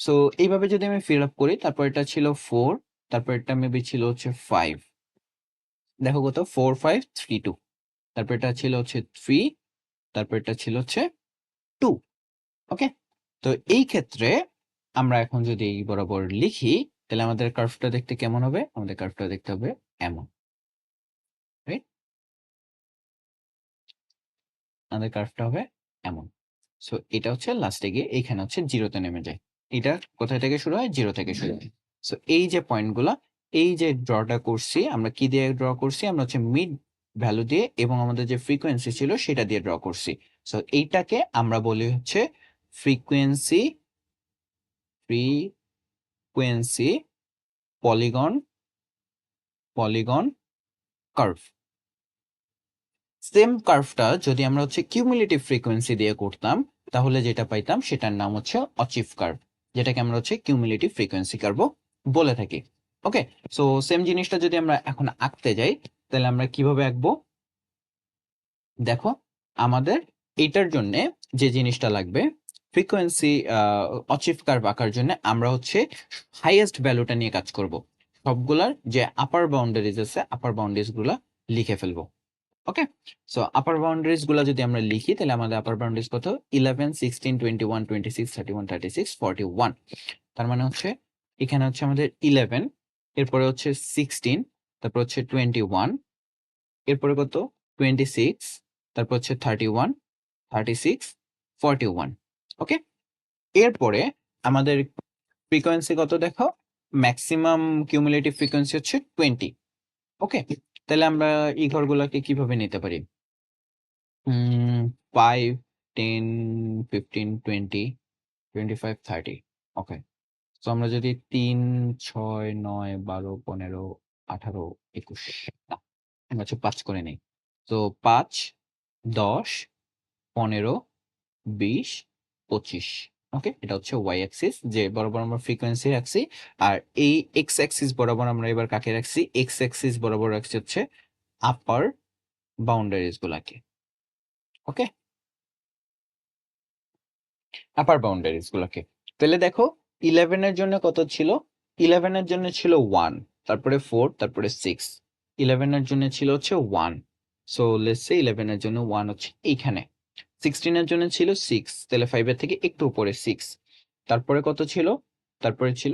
সো এইভাবে যদি আমি ফিল আপ করি তারপর এটা ছিল 4, তারপর এটা মেবি ছিল হচ্ছে 5। দেখো কত 4 5 3 2, তারপর এটা ছিল হচ্ছে 3, তারপর এটা ছিল হচ্ছে 2। ওকে, তো এই ক্ষেত্রে আমরা এখন যদি এই বরাবর লিখি তাহলে আমাদের কার্ভটা দেখতে কেমন হবে? আমাদের কার্ভটা দেখতে হবে এমন, রাইট? আমাদের কার্ভটা হবে এমন। সো এটা হচ্ছে লাস্টে গিয়ে এইখানে হচ্ছে জিরোতে নেমে যায়। এটা কোথায় থেকে শুরু হয়? জিরো থেকে শুরু হয়। সো এই যে পয়েন্টগুলা, এই যে ড্রটা করছি আমরা কি দিয়ে ড্র করছি? আমরা হচ্ছে মিড ভ্যালু দিয়ে এবং আমাদের যে ফ্রিকোয়েন্সি ছিল সেটা দিয়ে ড্র করছি। সো এইটাকে আমরা বলি হচ্ছে frequency frequency polygon curve. Same কার্ভটা যদি আমরা হচ্ছে কিউমুলেটিভ ফ্রিকোয়েন্সি দিয়ে করতাম তাহলে যেটা পাইতাম সেটার নাম হচ্ছে অচিভ কার্ভ, যেটাকে আমরা হচ্ছে কিউমুলেটিভ ফ্রিকোয়েন্সি কার্ভও বলে থাকি। ওকে, সো সেম জিনিসটা যদি আমরা এখন আঁকতে যাই তাহলে আমরা কিভাবে আঁকবো? দেখো, আমাদের এটার জন্য যে জিনিসটা লাগবে, ফ্রিকোয়েন্সি অচিভ কার্ভ আঁকার জন্য আমরা হচ্ছে হাইয়েস্ট ভ্যালুটা নিয়ে কাজ করব। সবগুলার যে আপার বাউন্ডারিজ আছে আপার বাউন্ডারিজ গুলা লিখে ফেলবো। ওকে, সো আপার বাউন্ডারিজ গুলা যদি আমরা লিখি তাহলে আমাদের আপার বাউন্ডারিজ কত? 11 16 21 26 31 36 41। তার মানে হচ্ছে এখানে হচ্ছে আমাদের 11, এরপরে হচ্ছে 16, তারপর হচ্ছে 21, এরপরে কত? 26, তারপর হচ্ছে 31 36 41। ওকে, এরপরে আমাদের ফ্রিকোয়েন্সি কত দেখো? ম্যাক্সিমাম কিউমুলেটিভ ফ্রিকোয়েন্সি হচ্ছে 20। ওকে, তাহলে আমরা এই ঘরগুলোকে কিভাবে নিতে পারি? 5 10 15 20 25 30। ওকে, তো আমরা যদি 3 6 9 12 15 18 21, না আমরা হচ্ছে 5 করে নেই। তো 5 10 15 20 25। ওকে, এটা হচ্ছে ওয়াই অ্যাক্সিস যে বরাবর আমরা ফ্রিকোয়েন্সি রাখছি। আর এই এক্স অ্যাক্সিস বরাবর আমরা এবার কাকে রাখছি? এক্স অ্যাক্সিস বরাবর রাখছি হচ্ছে আপার বাউন্ডারিজ গুলাকে। ওকে, আপার বাউন্ডারিজ গুলাকে। তাহলে দেখো 11 এর জন্য কত ছিল? 11 এর জন্য ছিল 1, তারপরে 4, তারপরে 6। 11 এর জন্য ছিল হচ্ছে 1, সো লেটস সে 11 এর জন্য 1 হচ্ছে এইখানে। 16 এর জন্য ছিল 6, তাহলে 5 এর থেকে একটু উপরে 6। তারপরে কত ছিল? তারপরে ছিল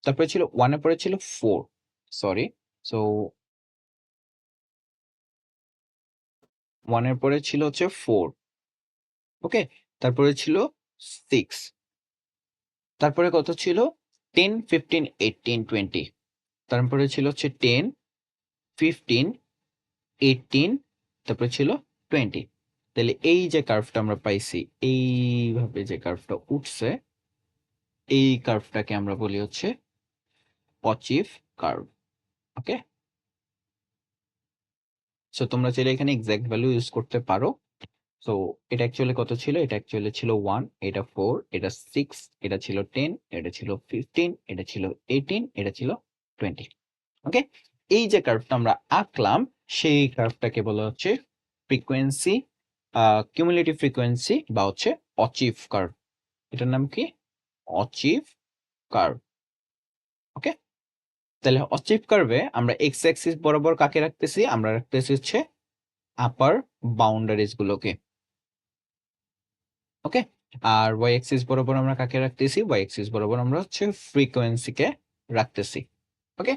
তারপরে ছিল 1 এর পরে ছিল 4, সরি, সো 1 এর পরে ছিল হচ্ছে 4। ওকে, তারপরে ছিল 6, তারপরে কত ছিল? 10 15 18 20, তারপরে ছিল হচ্ছে 10 15 18, তারপরে ছিল 20। তাহলে এই যে কার্ভটা আমরা পাইছি, এইভাবে যে কার্ভটা উঠছে, এই কার্ভটাকে আমরা বলি হচ্ছে অচিভ কার্ভ। ওকে, সো তোমরা চাইলে এখানে এক্সাক্ট ভ্যালু ইউজ করতে পারো। সো এটা অ্যাকচুয়ালি কত ছিল? এটা অ্যাকচুয়ালি ছিল 1, এটা 4, এটা 6, এটা ছিল 10, এটা ছিল 15, এটা ছিল 18, এটা ছিল 20। ওকে, এই যে কার্ভটা আমরা আঁকলাম সেই কার্ভটাকে বলা হচ্ছে ফ্রিকোয়েন্সি কিউমুলেটিভ ফ্রিকোয়েন্সি বা হচ্ছে অচিভ কার্ভ। এটার নাম কি? Ogive curve. ওকে, তাহলে অচিভ কার্ভে আমরা এক্স অ্যাক্সিস বরাবর কাকে রাখতেছি? আমরা রাখতেছি হচ্ছে আপার বাউন্ডারিজ গুলোকে। ওকে, আর ওয়াই অ্যাক্সিস বরাবর আমরা কাকে রাখতেছি? ওয়াই অ্যাক্সিস বরাবর আমরা হচ্ছে ফ্রিকোয়েন্সিকে রাখতেছি। ওকে,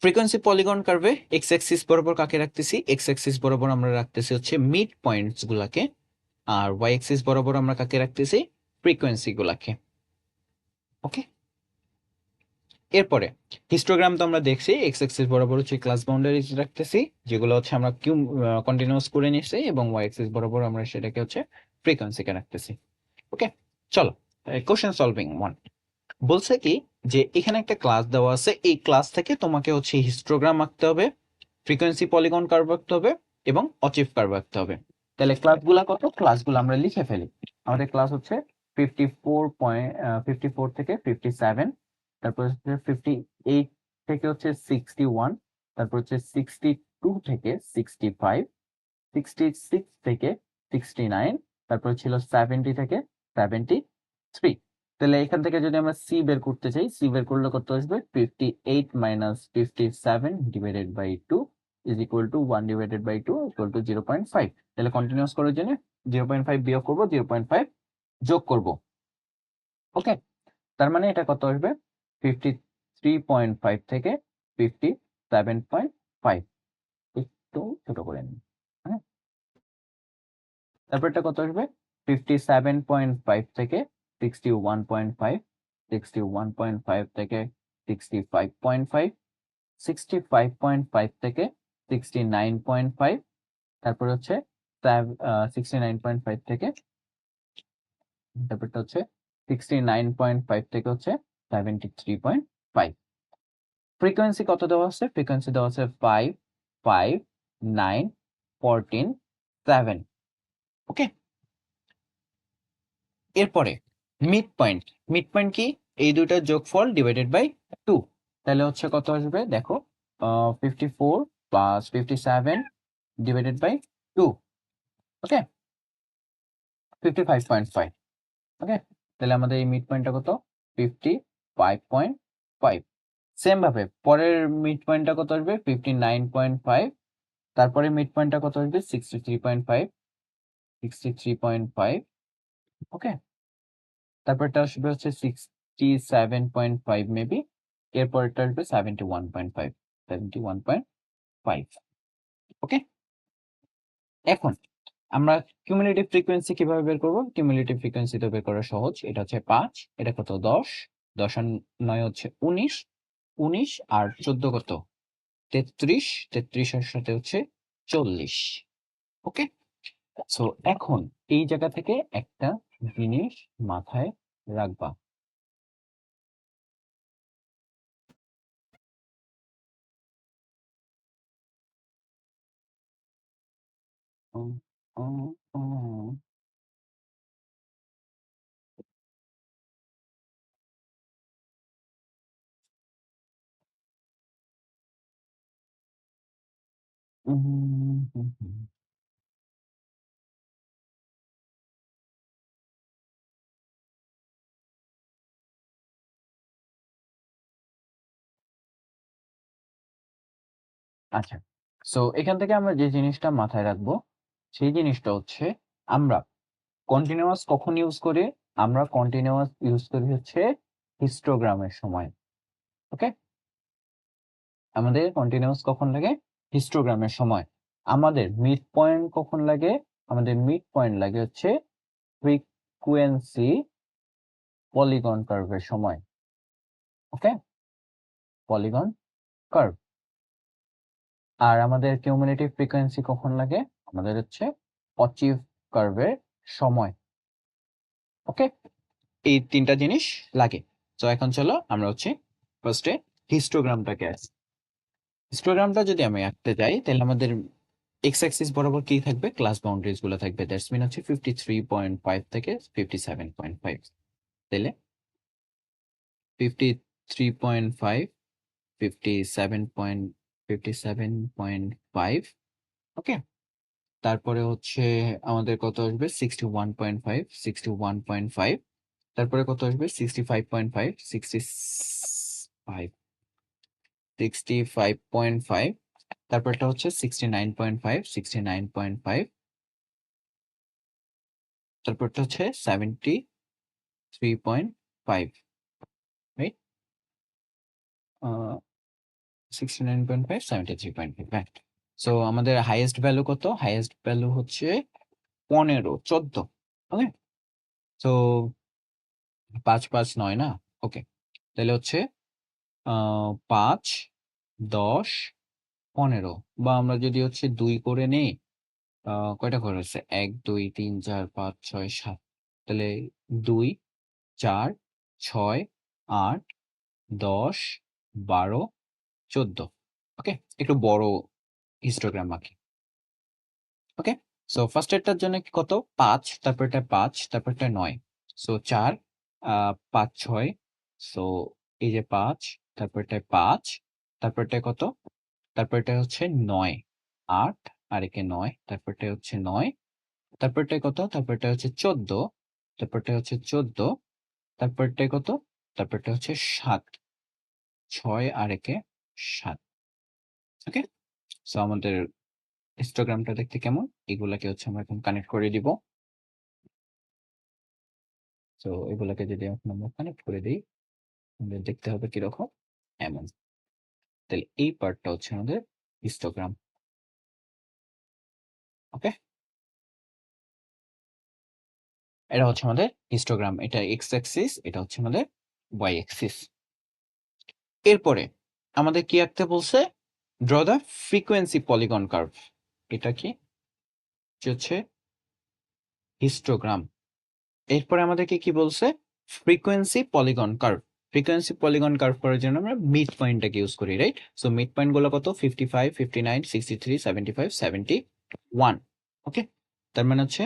ফ্রিকোয়েন্সি পলিগন কার্ভে এক্স অ্যাক্সিস বরাবর কাকে রাখতেছি? এক্স অ্যাক্সিস বরাবর আমরা রাখতেছি হচ্ছে মিড পয়েন্টস গুলাকে, আর ওয়াই অ্যাক্সিস বরাবর আমরা কাকে রাখতেছি? ফ্রিকোয়েন্সি গুলাকে। ওকে, এরপরে হিস্টোগ্রাম তো আমরা দেখছি এক্স অ্যাক্সিস বরাবর হচ্ছে ক্লাস বাউন্ডারিজ রাখতেছি যেগুলো হচ্ছে আমরা কন্টিনিউয়াস করে নিচ্ছি, এবং ওয়াই অ্যাক্সিস বরাবর আমরা সেটাকে হচ্ছে ফ্রিকোয়েন্সিকে রাখতেছি। ওকে, চলো কোশ্চেন সলভিং 1 বলছে কি যে এখানে একটা ক্লাস দেওয়া আছে, এই ক্লাস থেকে তোমাকে হচ্ছে হিস্টোগ্রাম আঁকতে হবে, ফ্রিকোয়েন্সি পলিগন কার্ভ আঁকতে হবে এবং অচিভ কার্ভ আঁকতে হবে। তাহলে ক্লাসগুলো কত? ক্লাসগুলো আমরা লিখে ফেলি। আমাদের ক্লাস হচ্ছে 54 থেকে 57, তারপর হচ্ছে 58 থেকে হচ্ছে 61, তারপর হচ্ছে 62 থেকে 65, 66 থেকে 69, তারপর ছিল 70 থেকে 73। তাহলে এখান থেকে যদি আমরা সি বের করতে চাই, সি বের করলে কত আসবে? 58 - 57 divided by 2, is equal to 1 divided by 2 equal to 0.5। তাহলে কন্টিনিউয়াস করার জন্য 0.5 বিয়োগ করব, 0.5 যোগ করব। ওকে, তার মানে এটা কত আসবে? 53.5 থেকে 57.5। একটু ছোট করে নিন। হ্যাঁ, তারপর এটা কত আসবে? 57.5 থেকে 61.5, 61.5 থেকে 65.5, 65.5 থেকে 69.5, তারপর হচ্ছে 69.5 থেকে, তারপরটা হচ্ছে 69.5 থেকে হচ্ছে 73.5। ফ্রিকোয়েন্সি কত দেওয়া আছে? ফ্রিকোয়েন্সি দেওয়া আছে 5, 5, 9, 14, 7। ওকে, এরপরে মিড পয়েন্ট। মিড পয়েন্ট কি? এই দুইটার যোগফল ডিভাইডেড বাই 2। তাহলে হচ্ছে কত আসবে? দেখো, 54 প্লাস 57 ডিভাইডেড বাই 2। ওকে, 55.5। ওকে, তাহলে আমাদের এই মিড পয়েন্টটা কত? 55.5। সেম ভাবে পরের মিড পয়েন্টটা কত আসবে? 59.5। তারপরে মিড পয়েন্টটা কত আসবে? 63.5, 63.5। ওকে, তারপরটা আসবে হচ্ছে 67.5 মেবি। এরপরটা আসবে 71.5, 71.5। ওকে, এখন আমরা কিউমুলেটিভ ফ্রিকোয়েন্সি কিভাবে বের করব? কিউমুলেটিভ ফ্রিকোয়েন্সি তো বের করা সহজ। এটা হচ্ছে 5, এটা কত? 10, 10 আর 9 হচ্ছে 19, 19 আর 14 কত? 33, 33 এর সাথে হচ্ছে 40। ওকে, সো এখন এই জায়গা থেকে একটা জিনিস মাথায় রাখবা। উম, উম, উম, হুম, হুম। আচ্ছা, সো এখান থেকে আমরা যে জিনিসটা মাথায় রাখবো সেই জিনিসটা হচ্ছে, আমরা কন্টিনিউয়াস কখন ইউজ করি? আমরা কন্টিনিউয়াস ইউজ করি হচ্ছে হিস্টোগ্রামের সময়। ওকে, আমাদের কন্টিনিউয়াস কখন লাগে? হিস্টোগ্রামের সময়। আমাদের মিড পয়েন্ট কখন লাগে? আমাদের মিড পয়েন্ট লাগে হচ্ছে ফ্রিকোয়েন্সি পলিগন কার্ভের সময়। ওকে, পলিগন কার্ভ। আর আমাদের কিউমুলেটিভ ফ্রিকোয়েন্সি কখন লাগে? আমাদের হচ্ছে অচিভ কার্ভের সময়। ওকে, এই তিনটা জিনিস লাগে। তো এখন চলো আমরা হচ্ছে ফার্স্টে হিস্টোগ্রামটাকে আসি। হিস্টোগ্রামটা যদি আমি আঁকতে যাই, তাহলে আমাদের এক্স অ্যাক্সিস বরাবর কি থাকবে? ক্লাস বাউন্ডারিজ গুলো থাকবে। দ্যাটস মিন হচ্ছে 53.5 থেকে 57.5। তাহলে 53.5, 57.5। ওকে, তারপরে হচ্ছে আমাদের কত আসবে? 61.5, 61.5। তারপরে কত আসবে? 65.5, 65, 65.5। তারপরটা হচ্ছে 69.5, 69.5। তারপরটা হচ্ছে 73.5, রাইট? 69.5, 73.5, রাইট। সো আমাদের হাইয়েস্ট ভ্যালু কত? হাইয়েস্ট ভ্যালু হচ্ছে 15, 14। ওকে, সো 5, 5, 9 না? ওকে, তাহলে হচ্ছে 5, 10, 15, বা আমরা যদি হচ্ছে 2 করে নেই, কয়টা ঘর আছে? 1, 2, 3, 4, 5, 6, 7। তাহলে 2, 4, 6, 8, 10, 12, 14। ওকে, একটু বড় হিস্টোগ্রাম আঁকি। ওকে, সো ফার্স্ট এরটার জন্য কত? 5, তারপরটা 5, তারপরটা 9। সো 4, 5, 6। সো এই যে 5, তারপরটা 5, তারপরটা কত? তারপরটা হচ্ছে 9, 8 আর একে 9, তারপরটা হচ্ছে 9, তারপরটা কত? তারপরটা হচ্ছে 14, তারপরটা হচ্ছে 14, তারপরটা কত? তারপরটা হচ্ছে 7, 6 আর একে 7। ওকে, সো আমাদের হিস্টোগ্রামটা দেখতে কেমন, এগুলাকে হচ্ছে আমরা এখন কানেক্ট করে দিব। সো এগুলাকে যদি এখন আমরা কানেক্ট করে দিই, আমাদের দেখতে হবে কিরকম, এমন। তাহলে এই পার্টটা হচ্ছে আমাদের হিস্টোগ্রাম। ওকে, এটা হচ্ছে আমাদের হিস্টোগ্রাম, এটা এক্স অ্যাক্সিস, এটা হচ্ছে আমাদের ওয়াই অ্যাক্সিস। এরপরে আমাদের কি আঁকতে বলছে, draw the frequency polygon curve. এটা কি হচ্ছে হিস্টোগ্রাম। এরপরে আমাদেরকে কি বলছে, frequency polygon curve. Frequency polygon curve করার জন্য আমরা মিড পয়েন্টটাকে ইউজ করি, রাইট? সো মিড পয়েন্ট গুলো কত, 55, 59, 63, 75, 71। ওকে, তার মানে হচ্ছে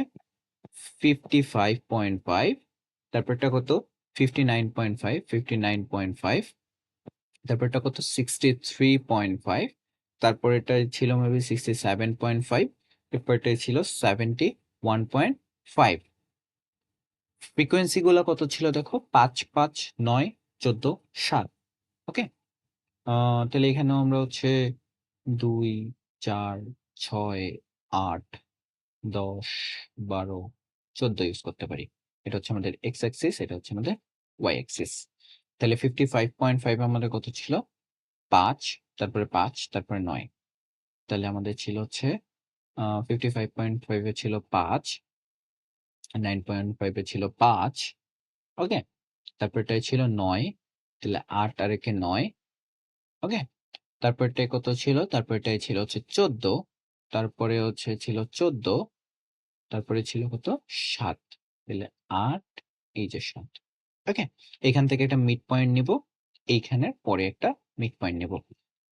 55.5, তারপরটা কত 59.5, 59.5, তারপরটা কত 63.5, তারপর এটা ছিল মেবি 67.5, এরপরটা ছিল 71.5। ফ্রিকোয়েন্সি গুলো কত ছিল দেখো, 5, 5, 9, 14, 7। ওকে, তাহলে এখানেও আমরা হচ্ছে 2, 4, 6, 8, 10, 12, 14 ইউজ করতে পারি। এটা হচ্ছে আমাদের এক্স অ্যাক্সিস, এটা হচ্ছে আমাদের ওয়াই অ্যাক্সিস। তাহলে 55.5 আমাদের কত ছিল, 5, তারপরে 5, তারপরে 9। তাহলে আমাদের ছিল হচ্ছে 55.5 এ ছিল 5, 9.5 এ ছিল 5। ওকে, তারপরটাই ছিল 9, তাহলে 8 আর একে 9। ওকে, তারপরটাই কত ছিল, তারপরটাই ছিল হচ্ছে 14, তারপরে হচ্ছে ছিল 14, তারপরে ছিল কত 7, তাহলে 8, এই যে 7। ওকে, এখান থেকে একটা মিড পয়েন্ট নিব, এইখানের পরে একটা মিড পয়েন্ট নিব।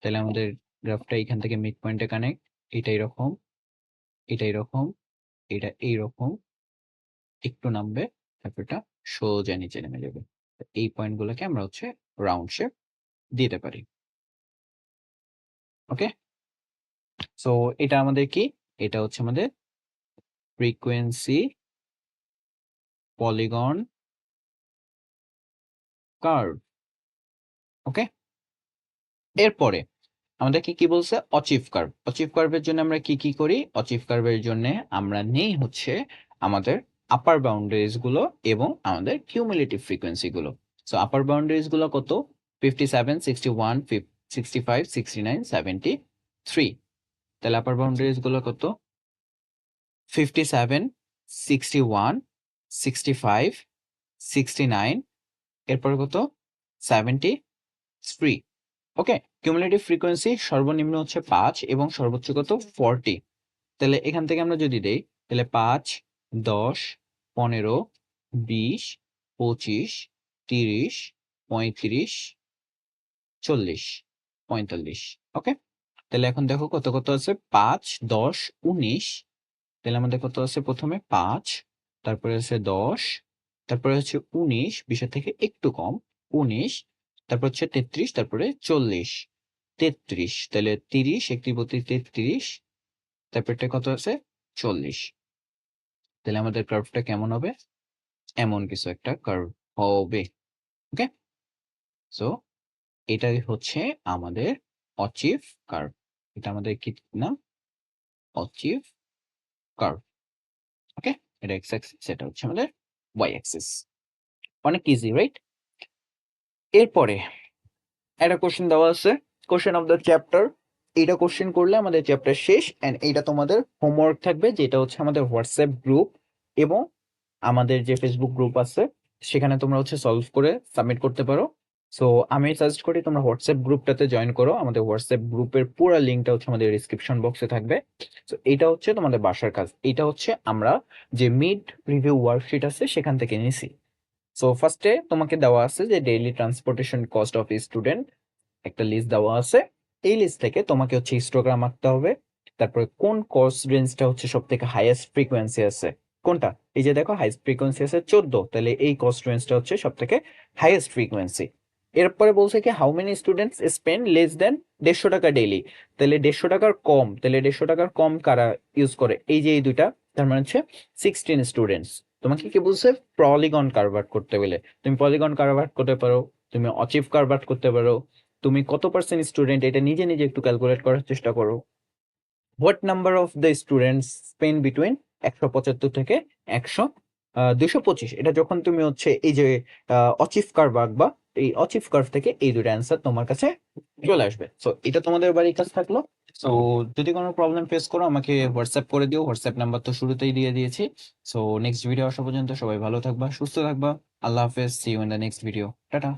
তাহলে আমাদের গ্রাফটা এখান থেকে মিড পয়েন্টে কানেক্ট, এটা এরকম, এটা এরকম, এটা এইরকম, একটু নামবে, তারপর এটা সোজা নিচে নেমে যাবে। এই পয়েন্টগুলোকে আমরা হচ্ছে রাউন্ড শেপ দিতে পারি। ওকে, সো এটা আমাদের কি, এটা হচ্ছে আমাদের ফ্রিকোয়েন্সি পলিগন কার্ভ। ওকে, এরপরে আমাদেরকে কি বলছে, অচিভ কার্ভ। অচিভ কার্ভের জন্য আমরা কি কি করি, অচিভ কার্ভের জন্য আমরা নেই হচ্ছে আমাদের আপার বাউন্ডারিজ গুলো এবং আমাদের কিউমুলেটিভ ফ্রিকোয়েন্সি গুলো। সো আপার বাউন্ডারিজ গুলো কত, 57, 61, 65, 69, 73। তাহলে আপার বাউন্ডারিজ গুলো কত, 57, 61, 65, 69, এরপর কত 73। ওকে, কিউমুলেটিভ ফ্রিকোয়েন্সি সর্বনিম্ন হচ্ছে 5 এবং সর্বোচ্চ কত 40। তাহলে এখান থেকে আমরা যদি দেই, তাহলে 5, 10, 15, 20, 25, 30, 35, 40, 45। ওকে, তাহলে এখন দেখো কত কত আছে, 5, 10, 19। তাহলে আমাদের কত আছে, প্রথমে 5, তারপরে আছে 10, তারপরে হচ্ছে 19, 20 থেকে একটু কম 19, তারপর হচ্ছে 33, তারপরে 40, 33। তাহলে 30, 31, 33, তারপরটা কত আছে 40। তাহলে আমাদের কার্ভটা কেমন হবে, এমন কিছু একটা কার্ভ হবে। ওকে, সো এটাই হচ্ছে আমাদের অচিভ কার্ভ। এটা আমাদের কি নাম, অচিভ কার্ভ। ওকে, এটা এক্স অ্যাক্সিস, এটা হচ্ছে আমাদের ওয়াই অ্যাক্সিস। অনেক ইজি, রাইট? এরপরে একটা কোশ্চেন দেওয়া আছে, কোশ্চেন অফ দ্য চ্যাপ্টার। এইটা কোশ্চেন করলে আমাদের চ্যাপ্টার শেষ, এন্ড এইটা তোমাদের হোমওয়ার্ক থাকবে, যেটা হচ্ছে আমাদের হোয়াটসঅ্যাপ গ্রুপ এবং আমাদের যে ফেসবুক গ্রুপ আছে সেখানে তোমরা হচ্ছে সলভ করে সাবমিট করতে পারো। সো আমি সাজেস্ট করি তোমরা হোয়াটসঅ্যাপ গ্রুপটাতে জয়েন করো। আমাদের হোয়াটসঅ্যাপ গ্রুপের পুরো লিঙ্কটা হচ্ছে আমাদের ডিসক্রিপশন বক্সে থাকবে। সো এটা হচ্ছে তোমাদের বাসার কাজ, এটা হচ্ছে আমরা যে মিড রিভিউ ওয়ার্কশিট আছে সেখান থেকে নিছি। সো ফার্স্টে তোমাকে দেওয়া আছে যে daily transportation cost of student, একটা লিস্ট দেওয়া আছে। এই লিস্ট থেকে তোমাকে হচ্ছে হিস্টোগ্রাম আঁকতে হবে। তারপরে কোন কস্ট রেঞ্জটা হচ্ছে সব থেকে হাইয়েস্ট ফ্রিকোয়েন্সি আছে, কোনটা, এই যে দেখো হাইয়েস্ট ফ্রিকোয়েন্সি আছে 14, তাহলে এই কস্ট রেঞ্জটা হচ্ছে সব থেকে হাইয়েস্ট ফ্রিকোয়েন্সি। এরপরে বলছে কি how many students spend less than 150 টাকা ডেইলি। তাহলে 150 টাকার কম, তাহলে 150 টাকার কম কারা ইউজ করে, এই যে এই দুইটা, তার মানে হচ্ছে 16 স্টুডেন্টস। তোমাকে কি বলছে, পলিগন কারভার্ট করতে বলে, তুমি পলিগন কারভার্ট করতে পারো, তুমি অচিভ কারভার্ট করতে পারো, তুমি কত পার্সেন্ট স্টুডেন্ট এটা নিজে নিজে একটু ক্যালকুলেট করার চেষ্টা করো। What number of the students Spain between 175 থেকে 225। এটা যখন তুমি হচ্ছে এই যে অচিভ কার্ভ আঁকবা, এই অচিভ কার্ভ থেকে এই দুটো অ্যান্সার তোমার কাছে চলে আসবে। সো এটা তোমাদের বাড়ির কাজ থাকলো। সো যদি কোনো প্রবলেম ফেস করো আমাকে হোয়াটসঅ্যাপ করে দিও, হোয়াটসঅ্যাপ নাম্বার তো শুরুতেই দিয়ে দিয়েছি। সো নেক্সট ভিডিও আসা পর্যন্ত সবাই ভালো থাকবা, সুস্থ থাকবা। আল্লাহ হাফেজ, see you in the next video, tata.